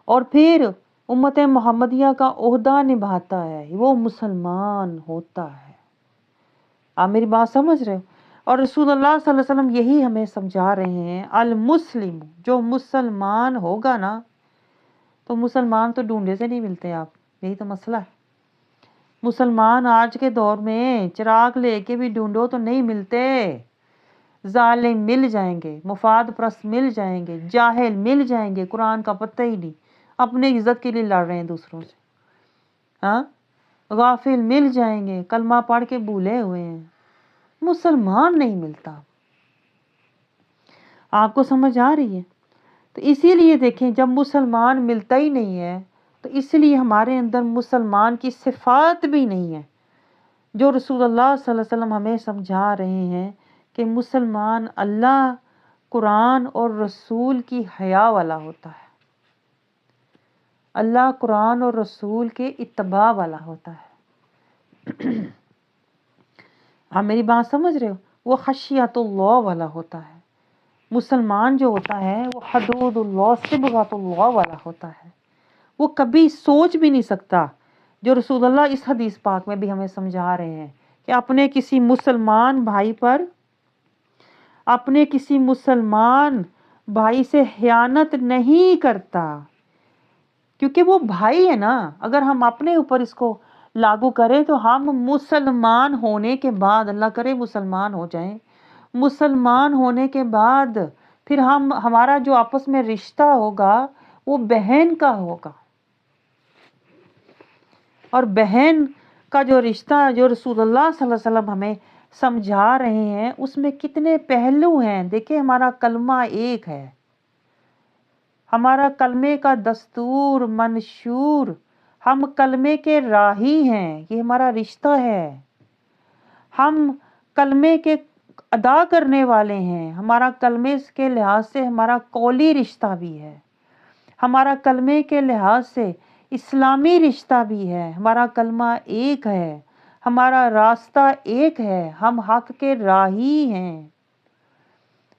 اور پھر امت محمدیہ کا عہدہ نبھاتا ہے. وہ مسلمان ہوتا ہے. آپ میری بات سمجھ رہے ہو؟ اور رسول اللہ صلی اللہ علیہ وسلم یہی ہمیں سمجھا رہے ہیں, المسلم, جو مسلمان ہوگا نا, تو مسلمان تو ڈھونڈے سے نہیں ملتے. آپ, یہی تو مسئلہ ہے. مسلمان آج کے دور میں چراغ لے کے بھی ڈھونڈو تو نہیں ملتے. ظالم مل جائیں گے, مفاد پرست مل جائیں گے, جاہل مل جائیں گے, قرآن کا پتہ ہی نہیں, اپنے عزت کے لیے لڑ رہے ہیں دوسروں سے. ہاں, غافل مل جائیں گے, کلمہ پڑھ کے بھولے ہوئے ہیں. مسلمان نہیں ملتا. آپ کو سمجھ آ رہی ہے؟ تو اسی لیے دیکھیں, جب مسلمان ملتا ہی نہیں ہے, تو اس لیے ہمارے اندر مسلمان کی صفات بھی نہیں ہے جو رسول اللہ صلی اللہ علیہ وسلم ہمیں سمجھا رہے ہیں کہ مسلمان اللہ, قرآن اور رسول کی حیا والا ہوتا ہے, اللہ, قرآن اور رسول کے اتباع والا ہوتا ہے. آپ میری بات سمجھ رہے ہو؟ وہ خشیت اللہ والا ہوتا ہے. مسلمان جو ہوتا ہے وہ حدود اللہ, صبغۃ اللہ والا ہوتا ہے. وہ کبھی سوچ بھی نہیں سکتا, جو رسول اللہ اس حدیث پاک میں بھی ہمیں سمجھا رہے ہیں, کہ اپنے کسی مسلمان بھائی پر, اپنے کسی مسلمان بھائی سے خیانت نہیں کرتا, کیونکہ وہ بھائی ہے نا. اگر ہم اپنے اوپر اس کو لاگو کریں تو ہم مسلمان ہونے کے بعد, اللہ کرے مسلمان ہو جائیں, مسلمان ہونے کے بعد پھر ہمارا جو آپس میں رشتہ ہوگا وہ بہن کا ہوگا. اور بہن کا جو رشتہ جو رسول اللہ صلی اللہ علیہ وسلم ہمیں سمجھا رہے ہیں, اس میں کتنے پہلو ہیں. دیکھیں, ہمارا کلمہ ایک ہے, ہمارا کلمے کا دستور, منشور, ہم کلمے کے راہی ہیں، یہ ہمارا رشتہ ہے، ہم کلمے کے ادا کرنے والے ہیں، ہمارا کلمے کے لحاظ سے ہمارا قولی رشتہ بھی ہے، ہمارا کلمے کے لحاظ سے اسلامی رشتہ بھی ہے، ہمارا کلمہ ایک ہے، ہمارا راستہ ایک ہے، ہم حق کے راہی ہیں۔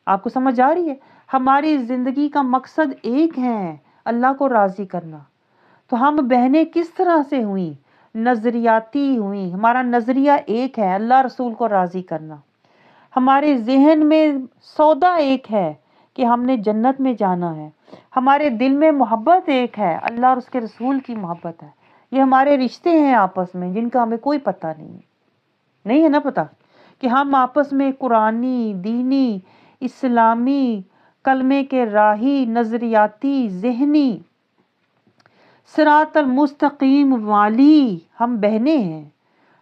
آپ کو سمجھ آ رہی ہے؟ ہماری زندگی کا مقصد ایک ہے، اللہ کو راضی کرنا۔ تو ہم بہنیں کس طرح سے ہوئیں؟ نظریاتی ہوئیں، ہمارا نظریہ ایک ہے، اللہ رسول کو راضی کرنا۔ ہمارے ذہن میں سودا ایک ہے کہ ہم نے جنت میں جانا ہے، ہمارے دل میں محبت ایک ہے، اللہ اور اس کے رسول کی محبت ہے۔ یہ ہمارے رشتے ہیں آپس میں، جن کا ہمیں کوئی پتہ نہیں ہے نا پتہ، کہ ہم آپس میں قرآنی، دینی، اسلامی، کلمے کے راہی، نظریاتی، ذہنی، صراط المستقیم والی ہم بہنیں ہیں۔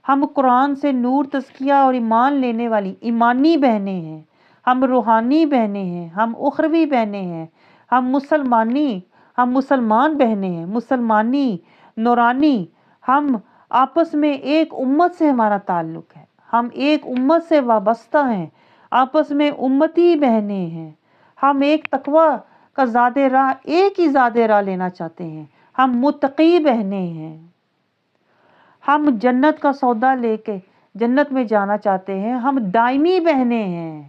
ہم قرآن سے نور، تزکیہ اور ایمان لینے والی ایمانی بہنیں ہیں، ہم روحانی بہنیں ہیں، ہم اخروی بہنیں ہیں، ہم مسلمان بہنیں ہیں، مسلمانی، نورانی۔ ہم آپس میں ایک امت سے ہمارا تعلق ہے، ہم ایک امت سے وابستہ ہیں، آپس میں امتی بہنیں ہیں، ہم ایک تقوی کا ایک ہی زاد راہ لینا چاہتے ہیں، ہم متقی بہنیں ہیں، ہم جنت کا سودا لے کے جنت میں جانا چاہتے ہیں، ہم دائمی بہنیں ہیں۔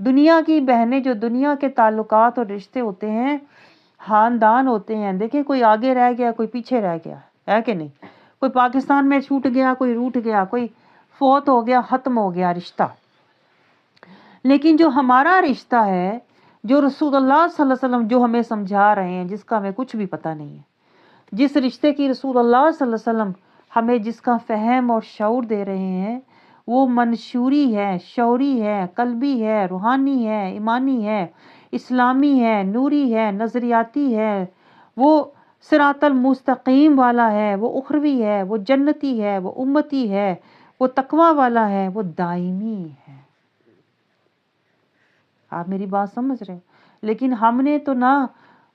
دنیا کی بہنیں، جو دنیا کے تعلقات اور رشتے ہوتے ہیں، خاندان ہوتے ہیں، دیکھیں کوئی آگے رہ گیا، کوئی پیچھے رہ گیا ہے کہ نہیں؟ کوئی پاکستان میں چھوٹ گیا، کوئی روٹ گیا، کوئی فوت ہو گیا، ختم ہو گیا رشتہ۔ لیکن جو ہمارا رشتہ ہے، جو رسول اللہ صلی اللہ علیہ وسلم جو ہمیں سمجھا رہے ہیں، جس کا ہمیں کچھ بھی پتہ نہیں ہے، جس رشتے کی رسول اللہ صلی اللہ علیہ وسلم ہمیں جس کا فہم اور شعور دے رہے ہیں، وہ منشوری ہے، شعوری ہے، قلبی ہے، روحانی ہے، ایمانی ہے، اسلامی ہے، نوری ہے، نظریاتی ہے، وہ صراط المستقیم والا ہے، وہ اخروی ہے، وہ جنتی ہے، وہ امتی ہے، وہ تقوی والا ہے، وہ دائمی ہے۔ آپ میری بات سمجھ رہے ہیں؟ لیکن ہم نے تو نہ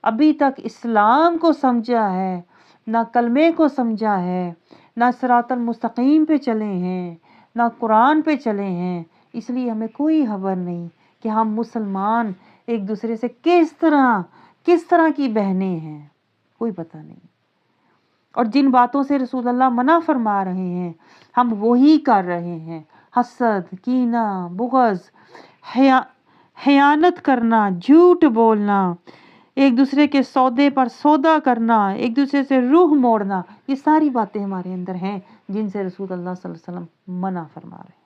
ابھی تک اسلام کو سمجھا ہے، نہ کلمے کو سمجھا ہے، نہ صراط المستقیم پہ چلے ہیں، نہ قرآن پہ چلے ہیں۔ اس لیے ہمیں کوئی خبر نہیں کہ ہم مسلمان ایک دوسرے سے کس طرح کی بہنیں ہیں، کوئی پتہ نہیں۔ اور جن باتوں سے رسول اللہ منع فرما رہے ہیں، ہم وہی کر رہے ہیں۔ حسد، کینہ، بغض، خیانت کرنا، جھوٹ بولنا، ایک دوسرے کے سودے پر سودا کرنا، ایک دوسرے سے روح موڑنا، یہ ساری باتیں ہمارے اندر ہیں جن سے رسول اللہ صلی اللہ علیہ وسلم منع فرما رہے ہیں۔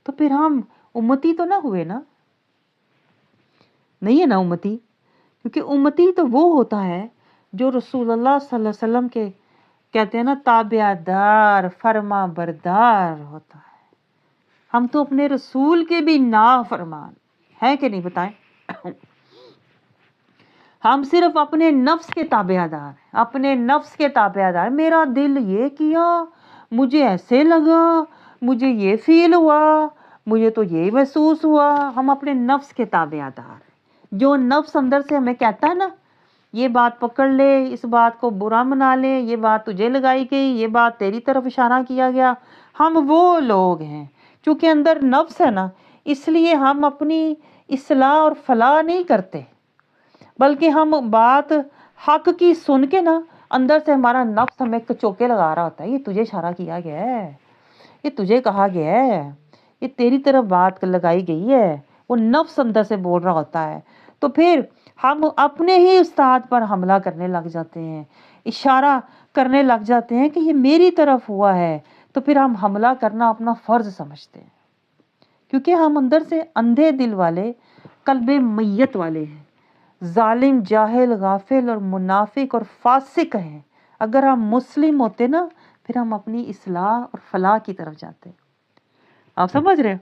تو پھر ہم امتی تو نہ ہوئے نا؟ نہیں ہے نا امتی؟ کیونکہ امتی تو وہ ہوتا ہے جو رسول اللہ صلی اللہ علیہ وسلم کے کہتے ہیں نا تابع دار، فرما بردار ہوتا ہے۔ ہم تو اپنے رسول کے بھی نافرمان ہے کہ نہیں؟ بتائیں۔ ہم صرف اپنے نفس کے تابع دار ہیں، اپنے نفس کے تابع دار۔ میرا دل یہ کیا، مجھے ایسے لگا، مجھے یہ فیل ہوا، مجھے تو یہ محسوس ہوا۔ ہم اپنے نفس کے تابع دار ہیں۔ جو نفس اندر سے ہمیں کہتا ہے نا، یہ بات پکڑ لے، اس بات کو برا منا لے، یہ بات تجھے لگائی گئی، یہ بات تیری طرف اشارہ کیا گیا، ہم وہ لوگ ہیں۔ چونکہ اندر نفس ہے نا، اس لیے ہم اپنی اصلاح اور فلاح نہیں کرتے، بلکہ ہم بات حق کی سن کے نا، اندر سے ہمارا نفس ہمیں کچوکے لگا رہا ہوتا ہے، یہ تجھے اشارہ کیا گیا ہے، یہ تجھے کہا گیا ہے، یہ تیری طرف بات لگائی گئی ہے، وہ نفس اندر سے بول رہا ہوتا ہے۔ تو پھر ہم اپنے ہی استاد پر حملہ کرنے لگ جاتے ہیں، اشارہ کرنے لگ جاتے ہیں کہ یہ میری طرف ہوا ہے، تو پھر ہم حملہ کرنا اپنا فرض سمجھتے ہیں، کیونکہ ہم اندر سے اندھے دل والے، قلب میت والے ہیں، ظالم، جاہل، غافل اور منافق اور فاسق ہیں۔ اگر ہم مسلم ہوتے نا، پھر ہم اپنی اصلاح اور فلاح کی طرف جاتے۔ آپ سمجھ رہے ہو؟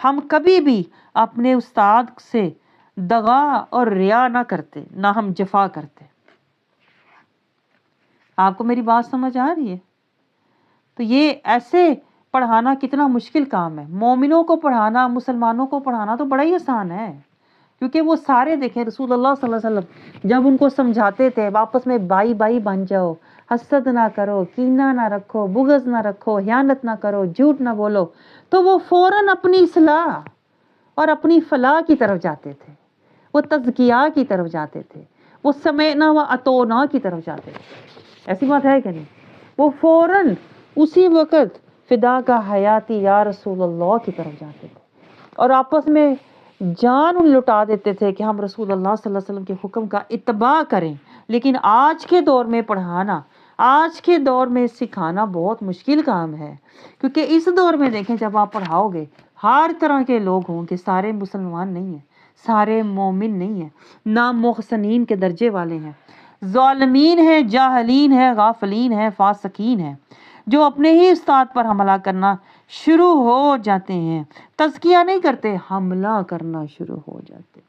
ہم کبھی بھی اپنے استاد سے دغا اور ریا نہ کرتے، نہ ہم جفا کرتے۔ آپ کو میری بات سمجھ آ رہی ہے؟ تو یہ ایسے پڑھانا کتنا مشکل کام ہے۔ مومنوں کو پڑھانا، مسلمانوں کو پڑھانا تو بڑا ہی آسان ہے، کیونکہ وہ سارے دیکھیں رسول اللہ صلی اللہ علیہ وسلم جب ان کو سمجھاتے تھے آپس میں بائی بائی بن جاؤ، حسد نہ کرو، کینہ نہ رکھو، بغض نہ رکھو، خیانت نہ کرو، جھوٹ نہ بولو، تو وہ فوراً اپنی اصلاح اور اپنی فلاح کی طرف جاتے تھے، وہ تزکیہ کی طرف جاتے تھے، وہ سمعنا و اطعنا کی طرف جاتے تھے. ایسی بات ہے کہ نہیں؟ وہ فوراً اسی وقت فدا کا حیاتی یا رسول اللہ کی طرف جاتے تھے اور آپس میں جان لٹا دیتے تھے کہ ہم رسول اللہ صلی اللہ علیہ وسلم کے حکم کا اتباع کریں. لیکن آج کے دور میں پڑھانا، آج کے دور میں سکھانا بہت مشکل کام ہے، کیونکہ اس دور میں دیکھیں جب آپ پڑھاؤ گے ہر طرح کے لوگ ہوں گے، سارے مسلمان نہیں ہیں، سارے مومن نہیں ہیں، نہ محسنین کے درجے والے ہیں، ظالمین ہیں، جاہلین ہیں، غافلین ہیں، فاسقین ہیں، جو اپنے ہی استاد پر حملہ کرنا شروع ہو جاتے ہیں. تزکیہ نہیں کرتے، حملہ کرنا شروع ہو جاتے،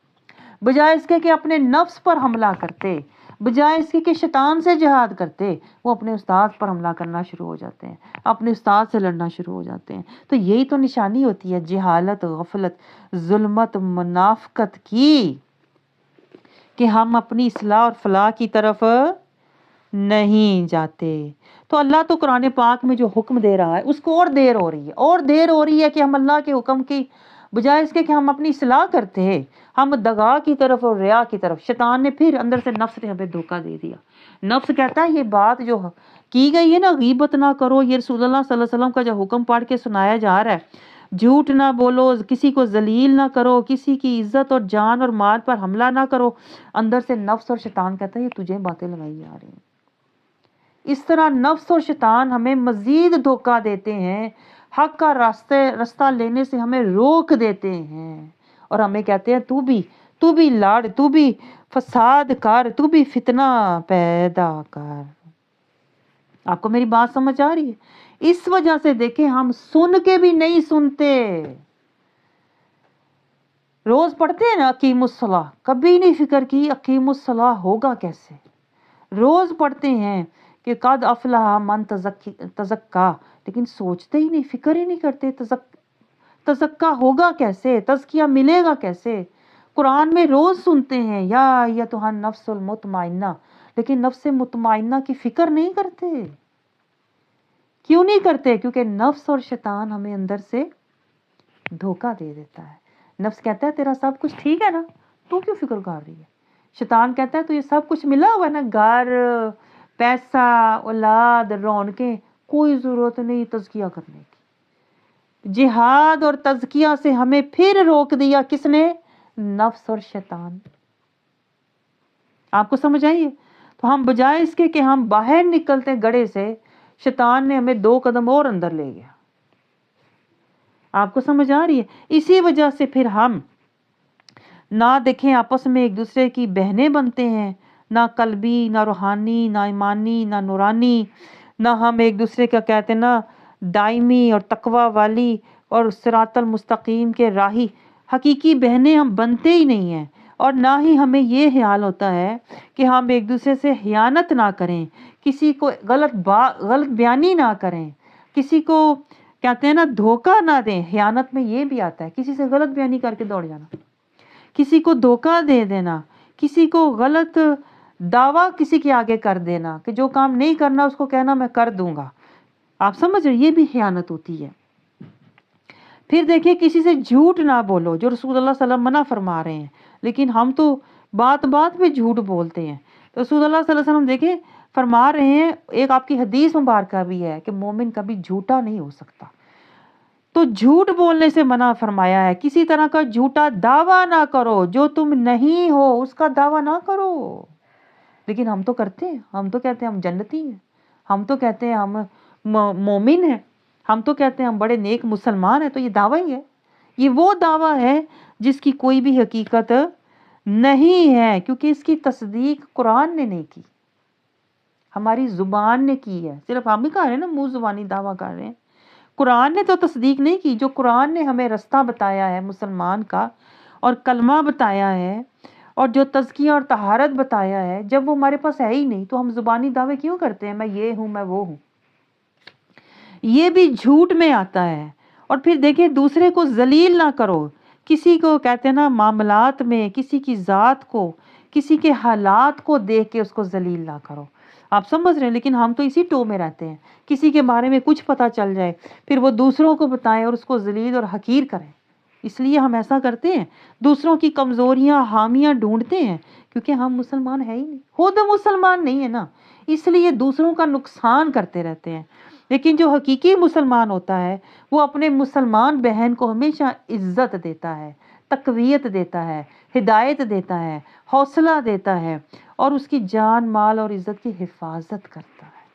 بجائے اس کے کہ اپنے نفس پر حملہ کرتے، بجائے اس کے کہ شیطان سے جہاد کرتے، وہ اپنے استاد پر حملہ کرنا شروع ہو جاتے ہیں، اپنے استاد سے لڑنا شروع ہو جاتے ہیں. تو یہی تو نشانی ہوتی ہے جہالت، غفلت، ظلمت، منافقت کی، کہ ہم اپنی اصلاح اور فلاح کی طرف نہیں جاتے. تو اللہ تو قرآن پاک میں جو حکم دے رہا ہے اس کو اور دیر ہو رہی ہے، اور دیر ہو رہی ہے کہ ہم اللہ کے حکم کی بجائے اس کے کہ ہم اپنی اصلاح کرتے ہیں، ہم دغا کی طرف اور ریا کی طرف. شیطان نے پھر اندر سے نفس نے ہمیں دھوکہ دے دیا. نفس کہتا ہے یہ بات جو کی گئی ہے نا، غیبت نہ کرو، یہ رسول اللہ صلی اللہ علیہ وسلم کا جو حکم پڑھ کے سنایا جا رہا ہے، جھوٹ نہ بولو، کسی کو ذلیل نہ کرو، کسی کی عزت اور جان اور مال پر حملہ نہ کرو. اندر سے نفس اور شیطان کہتا ہے یہ تجھے باتیں لگائی جا رہی ہیں. اس طرح نفس اور شیطان ہمیں مزید دھوکہ دیتے ہیں، حق کا راستہ لینے سے ہمیں روک دیتے ہیں اور ہمیں کہتے ہیں تو بھی لڑ، تو بھی فساد کر، تو بھی فتنہ پیدا کر. آپ کو میری بات سمجھ آ رہی ہے؟ اس وجہ سے دیکھیں ہم سن کے بھی نہیں سنتے. روز پڑھتے ہیں نا اقیم الصلاح، کبھی نہیں فکر کی اقیم الصلاح ہوگا کیسے. روز پڑھتے ہیں کہ قد افلح من تزکا، لیکن سوچتے ہی نہیں، فکر ہی نہیں کرتے تزکا ہوگا کیسے، تزکیہ ملے گا کیسے. قرآن میں روز سنتے ہیں یا ایتھا النفس المطمئنہ، لیکن نفس مطمئنہ کی فکر نہیں کرتے. کیوں نہیں کرتے؟ کیونکہ نفس اور شیطان ہمیں اندر سے دھوکہ دے دیتا ہے. نفس کہتا ہے تیرا سب کچھ ٹھیک ہے نا، تو کیوں فکر کر رہی ہے. شیطان کہتا ہے تو یہ سب کچھ ملا ہوا ہے نا، گھر، پیسہ، اولاد، رونقیں، کوئی ضرورت نہیں تزکیہ کرنے کی. جہاد اور تزکیہ سے ہمیں پھر روک دیا کس نے؟ نفس اور شیطان. آپ کو سمجھ آئیے؟ تو ہم بجائے اس کے کہ ہم باہر نکلتے گڑھے سے، شیطان نے ہمیں 2 قدم اور اندر لے گیا. آپ کو سمجھ آ رہی ہے؟ اسی وجہ سے پھر ہم نہ دیکھیں آپس میں ایک دوسرے کی بہنیں بنتے ہیں، نہ قلبی، نہ روحانی، نہ ایمانی، نہ نورانی، نہ ہم ایک دوسرے کا کہتے ہیں نا دائمی اور تقوی والی اور صراط المستقیم کے راہی حقیقی بہنیں ہم بنتے ہی نہیں ہیں. اور نہ ہی ہمیں یہ خیال ہوتا ہے کہ ہم ایک دوسرے سے خیانت نہ کریں، کسی کو غلط بیانی نہ کریں، کسی کو کہتے ہیں نا دھوکہ نہ دیں. خیانت میں یہ بھی آتا ہے کسی سے غلط بیانی کر کے دوڑ جانا، کسی کو دھوکہ دے دینا، کسی کو غلط دعویٰ کسی کے آگے کر دینا کہ جو کام نہیں کرنا اس کو کہنا میں کر دوں گا. آپ سمجھ رہے؟ یہ بھی خیانت ہوتی ہے. پھر دیکھیں کسی سے جھوٹ نہ بولو، جو رسول اللہ صلی اللہ علیہ وسلم منع فرما رہے ہیں، لیکن ہم تو بات بات پہ جھوٹ بولتے ہیں. تو رسول اللہ صلی اللہ علیہ وسلم دیکھیں فرما رہے ہیں، ایک آپ کی حدیث مبارکہ بھی ہے کہ مومن کبھی جھوٹا نہیں ہو سکتا. تو جھوٹ بولنے سے منع فرمایا ہے. کسی طرح کا جھوٹا دعویٰ نہ کرو، جو تم نہیں ہو اس کا دعویٰ نہ کرو. لیکن ہم تو کرتے ہیں، ہم تو کہتے ہیں ہم جنتی ہیں، ہم تو کہتے ہیں ہم مومن ہیں، ہم تو کہتے ہیں ہم بڑے نیک مسلمان ہیں. تو یہ دعویٰ ہی ہے، یہ وہ دعویٰ ہے جس کی کوئی بھی حقیقت نہیں ہے، کیونکہ اس کی تصدیق قرآن نے نہیں کی، ہماری زبان نے کی ہے. صرف ہم ہی کہہ رہے ہیں نا، منہ زبانی دعویٰ کر رہے ہیں، قرآن نے تو تصدیق نہیں کی. جو قرآن نے ہمیں رستہ بتایا ہے مسلمان کا اور کلمہ بتایا ہے اور جو تزکیہ اور طہارت بتایا ہے، جب وہ ہمارے پاس ہے ہی نہیں تو ہم زبانی دعوے کیوں کرتے ہیں؟ میں یہ ہوں، میں وہ ہوں. یہ بھی جھوٹ میں آتا ہے. اور پھر دیکھیں دوسرے کو ذلیل نہ کرو، کسی کو کہتے ہیں نا معاملات میں کسی کی ذات کو، کسی کے حالات کو دیکھ کے اس کو ذلیل نہ کرو. آپ سمجھ رہے ہیں؟ لیکن ہم تو اسی ٹو میں رہتے ہیں، کسی کے بارے میں کچھ پتہ چل جائے پھر وہ دوسروں کو بتائیں اور اس کو ذلیل اور حقیر کریں. اس لیے ہم ایسا کرتے ہیں، دوسروں کی کمزوریاں حامیاں ڈھونڈتے ہیں، کیونکہ ہم مسلمان ہے ہی نہیں، خود مسلمان نہیں ہے نا، اس لیے دوسروں کا نقصان کرتے رہتے ہیں. لیکن جو حقیقی مسلمان ہوتا ہے وہ اپنے مسلمان بہن کو ہمیشہ عزت دیتا ہے، تقویت دیتا ہے، ہدایت دیتا ہے، حوصلہ دیتا ہے اور اس کی جان مال اور عزت کی حفاظت کرتا ہے،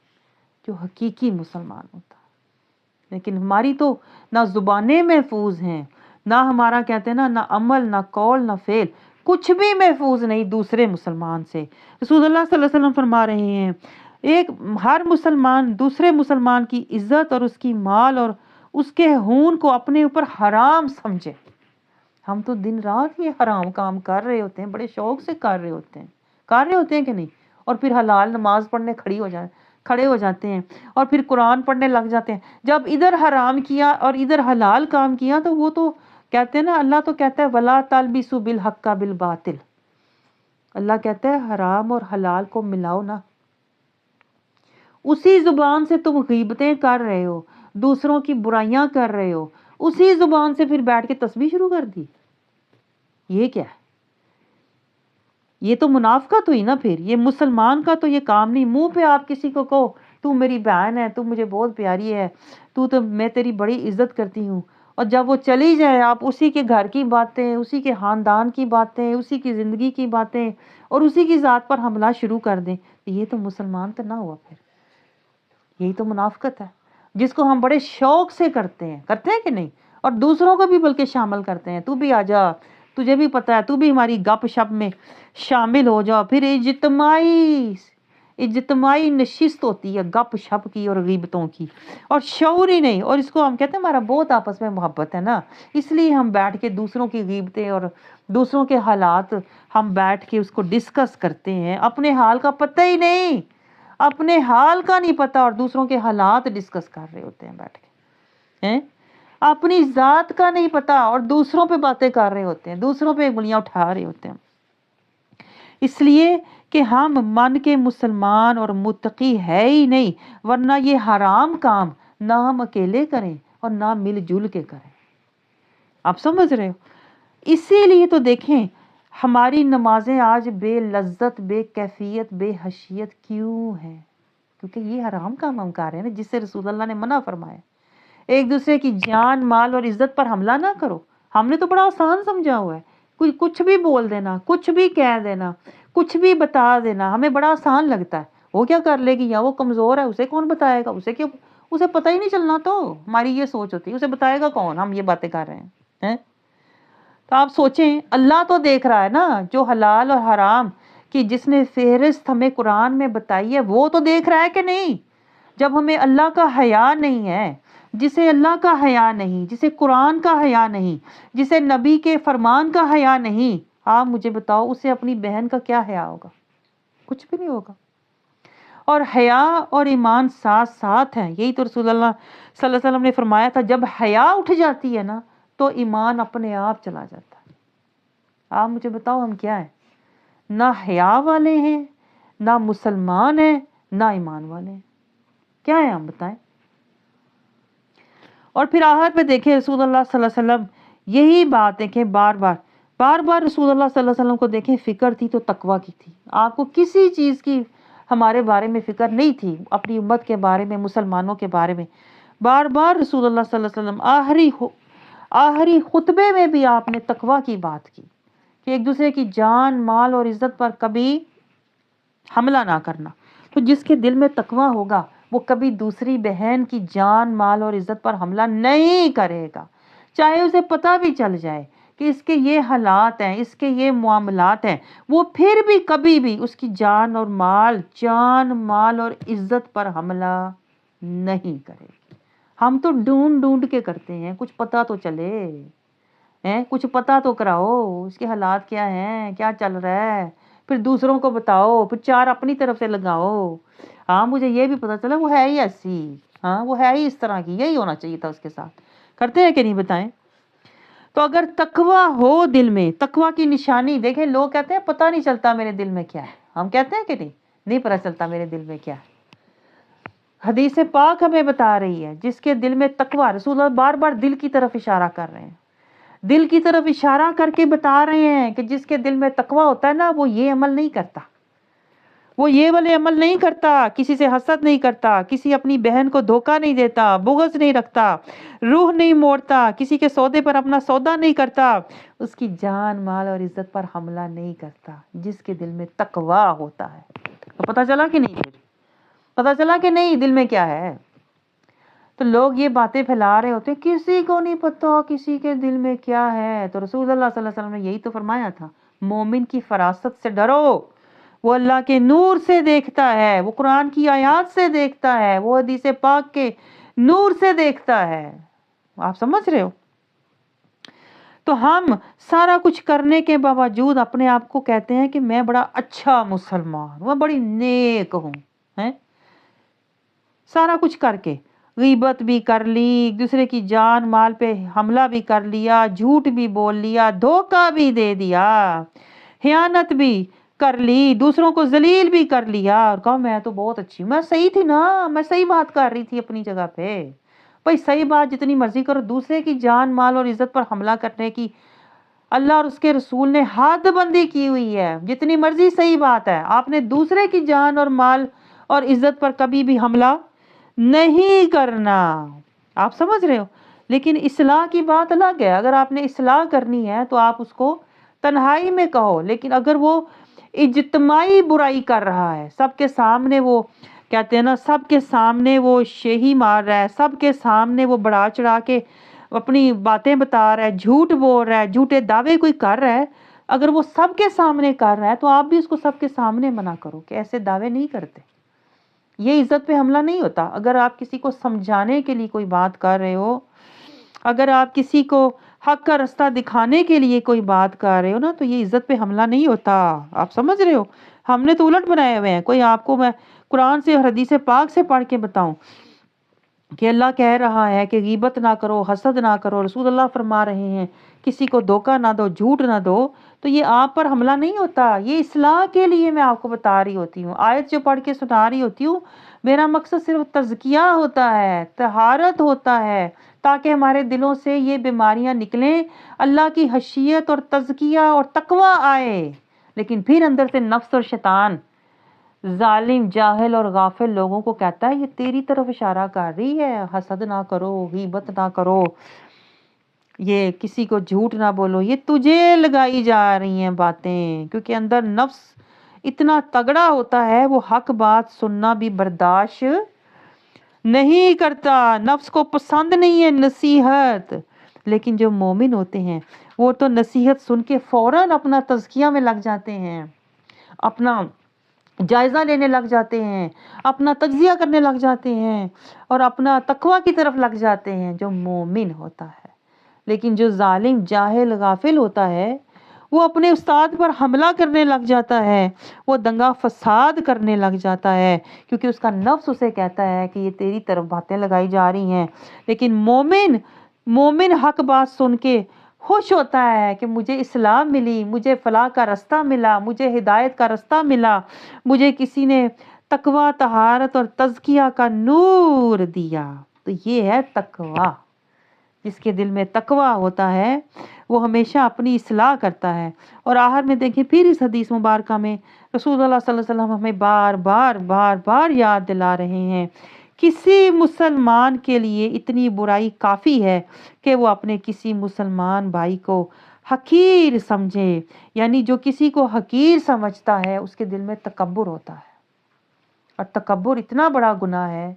جو حقیقی مسلمان ہوتا ہے. لیکن ہماری تو نہ زبانیں محفوظ ہیں، نہ ہمارا کہتے ہیں نہ عمل، نہ قول، نہ فعل، کچھ بھی محفوظ نہیں دوسرے مسلمان سے. رسول اللہ صلی اللہ علیہ وسلم فرما رہے ہیں ہر مسلمان دوسرے مسلمان کی عزت اور اس کی مال اور اس کے خون کو اپنے اوپر حرام سمجھے. ہم تو دن رات یہ حرام کام کر رہے ہوتے ہیں، بڑے شوق سے کر رہے ہوتے ہیں کہ نہیں، اور پھر حلال نماز پڑھنے کھڑے ہو جاتے ہیں اور پھر قرآن پڑھنے لگ جاتے ہیں. جب ادھر حرام کیا اور ادھر حلال کام کیا تو وہ تو کہتے ہیں نا، اللہ تو کہتا ہے وَلَا تَلْبِسُوا بِالْحَقَّ بِالْبَاطِلِ. اللہ کہتا ہے حرام اور حلال کو ملاؤ نہ. اسی زبان سے تم غیبتیں کر رہے ہو، دوسروں کی برائیاں کر رہے ہو، اسی زبان سے پھر بیٹھ کے تسبیح شروع کر دی. یہ کیا ہے؟ یہ تو منافقت ہوئی نا. پھر یہ مسلمان کا تو یہ کام نہیں. منہ پہ آپ کسی کو کہو تو میری بہن ہے، تو مجھے بہت پیاری ہے، تو میں تیری بڑی عزت کرتی ہوں، اور جب وہ چلی جائے آپ اسی کے گھر کی باتیں، اسی کے خاندان کی باتیں، اسی کی زندگی کی باتیں اور اسی کی ذات پر حملہ شروع کر دیں. یہ تو مسلمان تو نہ ہوا. پھر یہی تو منافقت ہے جس کو ہم بڑے شوق سے کرتے ہیں کہ نہیں، اور دوسروں کو بھی بلکہ شامل کرتے ہیں. تو بھی آ جا، تجھے بھی پتہ ہے، تو بھی ہماری گپ شپ میں شامل ہو جاؤ. پھر اجتماعی نشست ہوتی ہے گپ شپ کی اور غیبتوں کی، اور شعور ہی نہیں. اور اس کو ہم کہتے ہیں ہمارا بہت آپس میں محبت ہے نا، اس لیے ہم بیٹھ کے دوسروں کی غیبتیں اور دوسروں کے حالات ہم بیٹھ کے اس کو ڈسکس کرتے ہیں. اپنے حال کا پتہ ہی نہیں، اپنے حال کا نہیں پتہ اور دوسروں کے حالات ڈسکس کر رہے ہوتے ہیں بیٹھ کے. اپنی ذات کا نہیں پتہ اور دوسروں پہ باتیں کر رہے ہوتے ہیں، دوسروں پہ انگلیاں اٹھا رہے ہوتے ہیں. اس لیے کہ ہم من کے مسلمان اور متقی ہے ہی نہیں، ورنہ یہ حرام کام نہ ہم اکیلے کریں اور نہ مل جل کے کریں. آپ سمجھ رہے ہو؟ اسی لیے تو دیکھیں ہماری نمازیں آج بے لذت، بے کیفیت، بے حیثیت کیوں ہیں؟ کیونکہ یہ حرام کام ہم کر رہے ہیں نا، جس سے رسول اللہ نے منع فرمایا. ایک دوسرے کی جان مال اور عزت پر حملہ نہ کرو. ہم نے تو بڑا آسان سمجھا ہوا ہے، کوئی کچھ بھی بول دینا، کچھ بھی کہہ دینا، کچھ بھی بتا دینا ہمیں بڑا آسان لگتا ہے. وہ کیا کر لے گی، یا وہ کمزور ہے، اسے کون بتائے گا، اسے پتہ ہی نہیں چلنا. تو ہماری یہ سوچ ہوتی ہے اسے بتائے گا کون ہم یہ باتیں کر رہے ہیں. تو آپ سوچیں، اللہ تو دیکھ رہا ہے نا، جو حلال اور حرام کی جس نے فہرست ہمیں قرآن میں بتائی ہے وہ تو دیکھ رہا ہے کہ نہیں. جب ہمیں اللہ کا حیا نہیں ہے، جسے اللہ کا حیا نہیں، جسے قرآن کا حیا نہیں، جسے نبی کے فرمان کا حیا نہیں، آپ مجھے بتاؤ اسے اپنی بہن کا کیا حیا ہوگا؟ کچھ بھی نہیں ہوگا. اور حیا اور ایمان ساتھ ساتھ ہیں. یہی تو رسول اللہ صلی اللہ علیہ وسلم نے فرمایا تھا جب حیا اٹھ جاتی ہے نا تو ایمان اپنے آپ چلا جاتا ہے. آپ مجھے بتاؤ ہم کیا ہیں؟ نہ حیا والے ہیں، نہ مسلمان ہیں، نہ ایمان والے ہیں. کیا ہے ہم بتائیں؟ اور پھر آخر پہ دیکھیں رسول اللہ صلی اللہ علیہ وسلم یہی بات دیکھیں بار بار رسول اللہ صلی اللہ علیہ وسلم کو دیکھیں فکر تھی تو تقوی کی تھی. آپ کو کسی چیز کی ہمارے بارے میں فکر نہیں تھی، اپنی امت کے بارے میں، مسلمانوں کے بارے میں. بار بار رسول اللہ صلی اللہ علیہ وسلم آخری خطبے میں بھی آپ نے تقوی کی بات کی کہ ایک دوسرے کی جان مال اور عزت پر کبھی حملہ نہ کرنا. تو جس کے دل میں تقوی ہوگا وہ کبھی دوسری بہن کی جان مال اور عزت پر حملہ نہیں کرے گا، چاہے اسے پتہ بھی چل جائے کہ اس کے یہ حالات ہیں، اس کے یہ معاملات ہیں، وہ پھر بھی کبھی بھی اس کی جان مال اور عزت پر حملہ نہیں کرے گی. ہم تو ڈھونڈ کے کرتے ہیں، کچھ پتہ تو چلے، کچھ پتہ تو کراؤ اس کے حالات کیا ہیں، کیا چل رہا ہے، پھر دوسروں کو بتاؤ، پھر چار اپنی طرف سے لگاؤ. ہاں مجھے یہ بھی پتہ چلا وہ ہے ہی ایسی، ہاں وہ ہے ہی اس طرح کی، یہی ہونا چاہیے تھا اس کے ساتھ. کرتے ہیں کہ نہیں بتائیں؟ تو اگر تقوی ہو دل میں، تقوی کی نشانی دیکھیں، لوگ کہتے ہیں پتہ نہیں چلتا میرے دل میں کیا ہے، ہم کہتے ہیں کہ نہیں پتہ چلتا میرے دل میں کیا ہے۔ حدیث پاک ہمیں بتا رہی ہے جس کے دل میں تقوی، رسول اللہ بار بار دل کی طرف اشارہ کر رہے ہیں، دل کی طرف اشارہ کر کے بتا رہے ہیں کہ جس کے دل میں تقوی ہوتا ہے نا، وہ یہ عمل نہیں کرتا، وہ یہ والے عمل نہیں کرتا، کسی سے حسد نہیں کرتا، کسی اپنی بہن کو دھوکہ نہیں دیتا، بغض نہیں رکھتا، روح نہیں موڑتا، کسی کے سودے پر اپنا سودا نہیں کرتا، اس کی جان مال اور عزت پر حملہ نہیں کرتا، جس کے دل میں تقوی ہوتا ہے۔ تو پتہ چلا کہ نہیں؟ پتہ چلا کہ نہیں دل میں کیا ہے؟ تو لوگ یہ باتیں پھیلا رہے ہوتے ہیں، کسی کو نہیں پتا کسی کے دل میں کیا ہے۔ تو رسول اللہ صلی اللہ علیہ وسلم نے یہی تو فرمایا تھا، مومن کی فراست سے ڈرو، وہ اللہ کے نور سے دیکھتا ہے، وہ قرآن کی آیات سے دیکھتا ہے، وہ حدیث پاک کے نور سے دیکھتا ہے۔ آپ سمجھ رہے ہو؟ تو ہم سارا کچھ کرنے کے باوجود اپنے آپ کو کہتے ہیں کہ میں بڑا اچھا مسلمان ہوں، میں بڑی نیک ہوں، ہیں؟ سارا کچھ کر کے غیبت بھی کر لی، ایک دوسرے کی جان مال پہ حملہ بھی کر لیا، جھوٹ بھی بول لیا، دھوکہ بھی دے دیا، خیانت بھی کر لی، دوسروں کو ذلیل بھی کر لیا، اور کہا میں تو بہت اچھی ہوں، میں صحیح تھی نا، میں صحیح بات کر رہی تھی اپنی جگہ پہ۔ بھائی صحیح بات جتنی مرضی کرو، دوسرے کی جان مال اور عزت پر حملہ کرنے کی اللہ اور اس کے رسول نے حد بندی کی ہوئی ہے۔ جتنی مرضی صحیح بات ہے، آپ نے دوسرے کی جان اور مال اور عزت پر کبھی بھی حملہ نہیں کرنا۔ آپ سمجھ رہے ہو؟ لیکن اصلاح کی بات الگ ہے، اگر آپ نے اصلاح کرنی ہے تو آپ اس کو تنہائی میں کہو، لیکن اگر وہ اجتماعی برائی کر رہا ہے، سب کے سامنے وہ کہتے ہیں نا، سب کے سامنے وہ شیہی مار رہا ہے، سب کے سامنے وہ بڑھا چڑھا کے اپنی باتیں بتا رہا ہے، جھوٹ بول رہا ہے، جھوٹے دعوے کوئی کر رہا ہے، اگر وہ سب کے سامنے کر رہا ہے تو آپ بھی اس کو سب کے سامنے منع کرو کہ ایسے دعوے نہیں کرتے۔ یہ عزت پہ حملہ نہیں ہوتا۔ اگر آپ کسی کو سمجھانے کے لیے کوئی بات کر رہے ہو، اگر آپ کسی کو حق کا رستہ دکھانے کے لیے کوئی بات کر رہے ہو نا، تو یہ عزت پہ حملہ نہیں ہوتا۔ آپ سمجھ رہے ہو؟ ہم نے تو الٹ بنائے ہوئے ہیں۔ کوئی آپ کو میں قرآن سے اور حدیث پاک سے پڑھ کے بتاؤں کہ اللہ کہہ رہا ہے کہ غیبت نہ کرو، حسد نہ کرو، رسول اللہ فرما رہے ہیں کسی کو دھوکہ نہ دو، جھوٹ نہ دو، تو یہ آپ پر حملہ نہیں ہوتا، یہ اصلاح کے لیے میں آپ کو بتا رہی ہوتی ہوں، آیت جو پڑھ کے سنا رہی ہوتی ہوں، میرا مقصد صرف تزکیہ ہوتا ہے، طہارت ہوتا ہے، تاکہ ہمارے دلوں سے یہ بیماریاں نکلیں، اللہ کی خشیت اور تزکیہ اور تقوی آئے۔ لیکن پھر اندر سے نفس اور شیطان ظالم، جاہل اور غافل لوگوں کو کہتا ہے یہ تیری طرف اشارہ کر رہی ہے، حسد نہ کرو، غیبت نہ کرو، یہ کسی کو جھوٹ نہ بولو، یہ تجھے لگائی جا رہی ہیں باتیں، کیونکہ اندر نفس اتنا تگڑا ہوتا ہے، وہ حق بات سننا بھی برداشت نہیں کرتا، نفس کو پسند نہیں ہے نصیحت۔ لیکن جو مومن ہوتے ہیں وہ تو نصیحت سن کے فوراً اپنا تزکیہ میں لگ جاتے ہیں، اپنا جائزہ لینے لگ جاتے ہیں، اپنا تجزیہ کرنے لگ جاتے ہیں، اور اپنا تقوی کی طرف لگ جاتے ہیں، جو مومن ہوتا ہے۔ لیکن جو ظالم، جاہل، غافل ہوتا ہے، وہ اپنے استاد پر حملہ کرنے لگ جاتا ہے، وہ دنگا فساد کرنے لگ جاتا ہے، کیونکہ اس کا نفس اسے کہتا ہے کہ یہ تیری طرف باتیں لگائی جا رہی ہیں۔ لیکن مومن حق بات سن کے خوش ہوتا ہے کہ مجھے اصلاح ملی، مجھے فلاح کا رستہ ملا، مجھے ہدایت کا رستہ ملا، مجھے کسی نے تقوی، طہارت اور تزکیہ کا نور دیا۔ تو یہ ہے تقوی۔ جس کے دل میں تقوی ہوتا ہے وہ ہمیشہ اپنی اصلاح کرتا ہے۔ اور آخر میں دیکھیں پھر اس حدیث مبارکہ میں رسول اللہ صلی اللہ علیہ وسلم ہمیں بار بار یاد دلا رہے ہیں، کسی مسلمان کے لیے اتنی برائی کافی ہے کہ وہ اپنے کسی مسلمان بھائی کو حقیر سمجھے، یعنی جو کسی کو حقیر سمجھتا ہے اس کے دل میں تکبر ہوتا ہے، اور تکبر اتنا بڑا گناہ ہے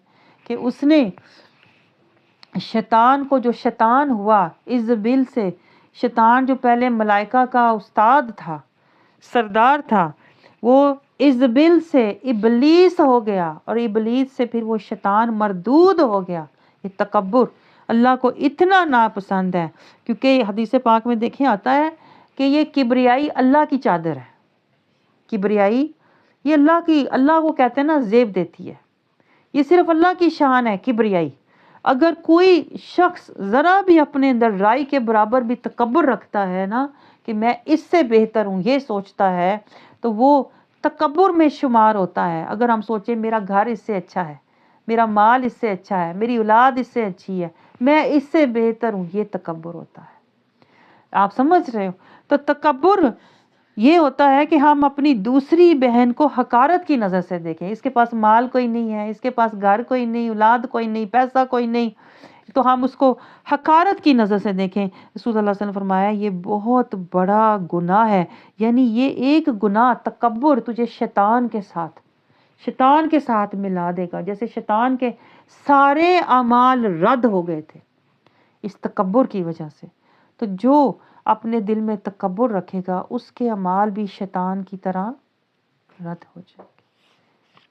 کہ اس نے شیطان کو، جو شیطان ہوا ازبیل سے، شیطان جو پہلے ملائکہ کا استاد تھا، سردار تھا، وہ ازبیل سے ابلیس ہو گیا، اور ابلیس سے پھر وہ شیطان مردود ہو گیا۔ یہ تکبر اللہ کو اتنا ناپسند ہے، کیونکہ حدیث پاک میں دیکھیں آتا ہے کہ یہ کبریائی اللہ کی چادر ہے۔ کبریائی یہ اللہ کو کہتے ہیں نا زیب دیتی ہے، یہ صرف اللہ کی شان ہے کبریائی۔ اگر کوئی شخص ذرا بھی اپنے اندر رائی کے برابر بھی تکبر رکھتا ہے نا کہ میں اس سے بہتر ہوں، یہ سوچتا ہے، تو وہ تکبر میں شمار ہوتا ہے۔ اگر ہم سوچیں میرا گھر اس سے اچھا ہے، میرا مال اس سے اچھا ہے، میری اولاد اس سے اچھی ہے، میں اس سے بہتر ہوں، یہ تکبر ہوتا ہے۔ آپ سمجھ رہے ہو؟ تو تکبر یہ ہوتا ہے کہ ہم اپنی دوسری بہن کو حقارت کی نظر سے دیکھیں، اس کے پاس مال کوئی نہیں ہے، اس کے پاس گھر کوئی نہیں، اولاد کوئی نہیں، پیسہ کوئی نہیں، تو ہم اس کو حقارت کی نظر سے دیکھیں۔ رسول اللہ صلی اللہ علیہ وسلم نے فرمایا یہ بہت بڑا گناہ ہے، یعنی یہ ایک گناہ تکبر تجھے شیطان کے ساتھ ملا دے گا، جیسے شیطان کے سارے اعمال رد ہو گئے تھے اس تکبر کی وجہ سے۔ تو جو اپنے دل میں تکبر رکھے گا اس کے اعمال بھی شیطان کی طرح رد ہو جائیں گے۔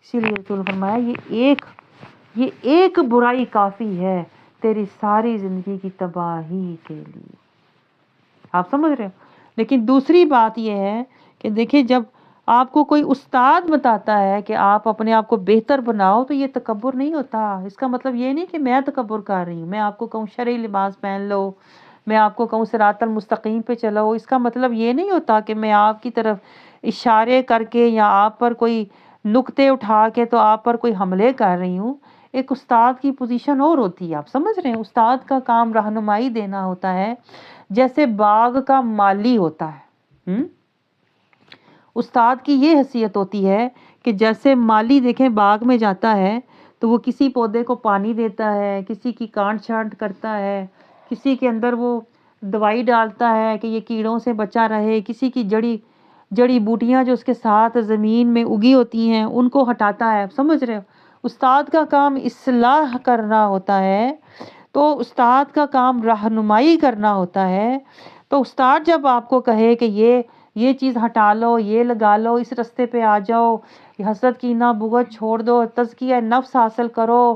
اسی لیے رسول نے فرمایا یہ ایک برائی کافی ہے تیری ساری زندگی کی تباہی کے لیے۔ آپ سمجھ رہے ہو؟ لیکن دوسری بات یہ ہے کہ دیکھیں جب آپ کو کوئی استاد بتاتا ہے کہ آپ اپنے آپ کو بہتر بناؤ تو یہ تکبر نہیں ہوتا۔ اس کا مطلب یہ نہیں کہ میں تکبر کر رہی ہوں، میں آپ کو کہوں شرعی لباس پہن لو، میں آپ کو کہوں صراط المستقیم پہ چلو، اس کا مطلب یہ نہیں ہوتا کہ میں آپ کی طرف اشارے کر کے یا آپ پر کوئی نقطے اٹھا کے تو آپ پر کوئی حملے کر رہی ہوں۔ ایک استاد کی پوزیشن اور ہوتی ہے، آپ سمجھ رہے ہیں؟ استاد کا کام رہنمائی دینا ہوتا ہے، جیسے باغ کا مالی ہوتا ہے۔ استاد کی یہ حیثیت ہوتی ہے کہ جیسے مالی دیکھیں باغ میں جاتا ہے تو وہ کسی پودے کو پانی دیتا ہے، کسی کی کانٹ چھانٹ کرتا ہے، کسی کے اندر وہ دوائی ڈالتا ہے کہ یہ کیڑوں سے بچا رہے، کسی کی جڑی بوٹیاں جو اس کے ساتھ زمین میں اگی ہوتی ہیں ان کو ہٹاتا ہے۔ سمجھ رہے ہو؟ استاد کا کام اصلاح کرنا ہوتا ہے، تو استاد کا کام رہنمائی کرنا ہوتا ہے۔ تو استاد جب آپ کو کہے کہ یہ چیز ہٹا لو، یہ لگا لو، اس رستے پہ آ جاؤ، حسد کینہ بغض چھوڑ دو، تزکیہ نفس حاصل کرو،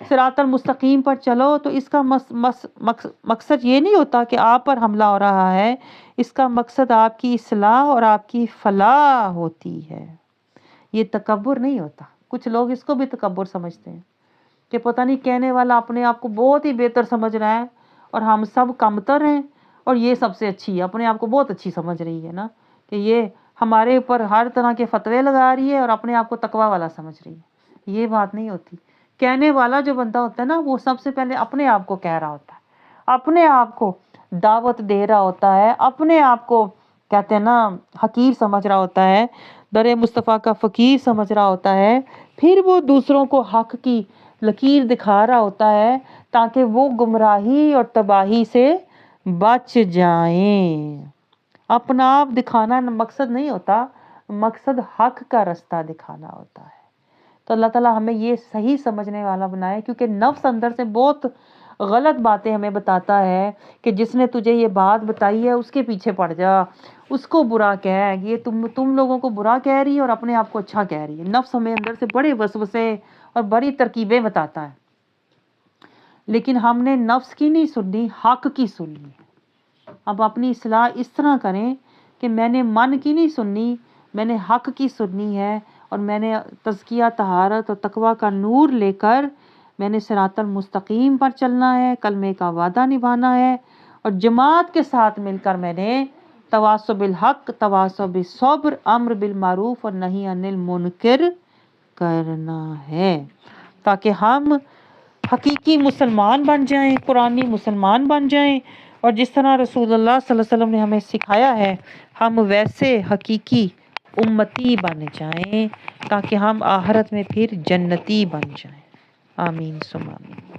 صراط المستقیم پر چلو، تو اس کا مقصد یہ نہیں ہوتا کہ آپ پر حملہ ہو رہا ہے، اس کا مقصد آپ کی اصلاح اور آپ کی فلاح ہوتی ہے، یہ تکبر نہیں ہوتا۔ کچھ لوگ اس کو بھی تکبر سمجھتے ہیں کہ پتہ نہیں کہنے والا اپنے آپ کو بہت ہی بہتر سمجھ رہا ہے اور ہم سب کمتر ہیں اور یہ سب سے اچھی ہے، اپنے آپ کو بہت اچھی سمجھ رہی ہے نا، کہ یہ ہمارے اوپر ہر طرح کے فتوے لگا رہی ہے اور اپنے آپ کو تقوی والا سمجھ رہی ہے۔ یہ بات نہیں ہوتی۔ کہنے والا جو بندہ ہوتا ہے نا وہ سب سے پہلے اپنے آپ کو کہہ رہا ہوتا ہے، اپنے آپ کو دعوت دے رہا ہوتا ہے، اپنے آپ کو کہتے ہیں نا حقیر سمجھ رہا ہوتا ہے، در مصطفیٰ کا فقیر سمجھ رہا ہوتا ہے، پھر وہ دوسروں کو حق کی لکیر دکھا رہا ہوتا ہے تاکہ وہ گمراہی اور تباہی سے بچ جائیں۔ اپنا آپ دکھانا مقصد نہیں ہوتا، مقصد حق کا رستہ دکھانا ہوتا ہے۔ تو اللہ تعالیٰ ہمیں یہ صحیح سمجھنے والا بنائے، کیونکہ نفس اندر سے بہت غلط باتیں ہمیں بتاتا ہے کہ جس نے تجھے یہ بات بتائی ہے اس کے پیچھے پڑ جا، اس کو برا کہہ، یہ تم لوگوں کو برا کہہ رہی ہے اور اپنے آپ کو اچھا کہہ رہی ہے۔ نفس ہمیں اندر سے بڑے وسوسے اور بڑی ترکیبیں بتاتا ہے، لیکن ہم نے نفس کی نہیں سننی، حق کی سننی ہے۔ اب اپنی اصلاح اس طرح کریں کہ میں نے من کی نہیں سننی، میں نے حق کی سننی ہے، اور میں نے تزکیہ طہارت اور تقوی کا نور لے کر میں نے صراط المستقیم پر چلنا ہے، کلمے کا وعدہ نبھانا ہے، اور جماعت کے ساتھ مل کر میں نے تواصی بالحق، تواصی بالصبر، امر بالمعروف اور نہی عن المنکر کرنا ہے، تاکہ ہم حقیقی مسلمان بن جائیں، قرآنی مسلمان بن جائیں، اور جس طرح رسول اللہ صلی اللہ علیہ وسلم نے ہمیں سکھایا ہے ہم ویسے حقیقی امتی بن جائیں، تاکہ ہم آخرت میں پھر جنتی بن جائیں۔ آمین ثم آمین۔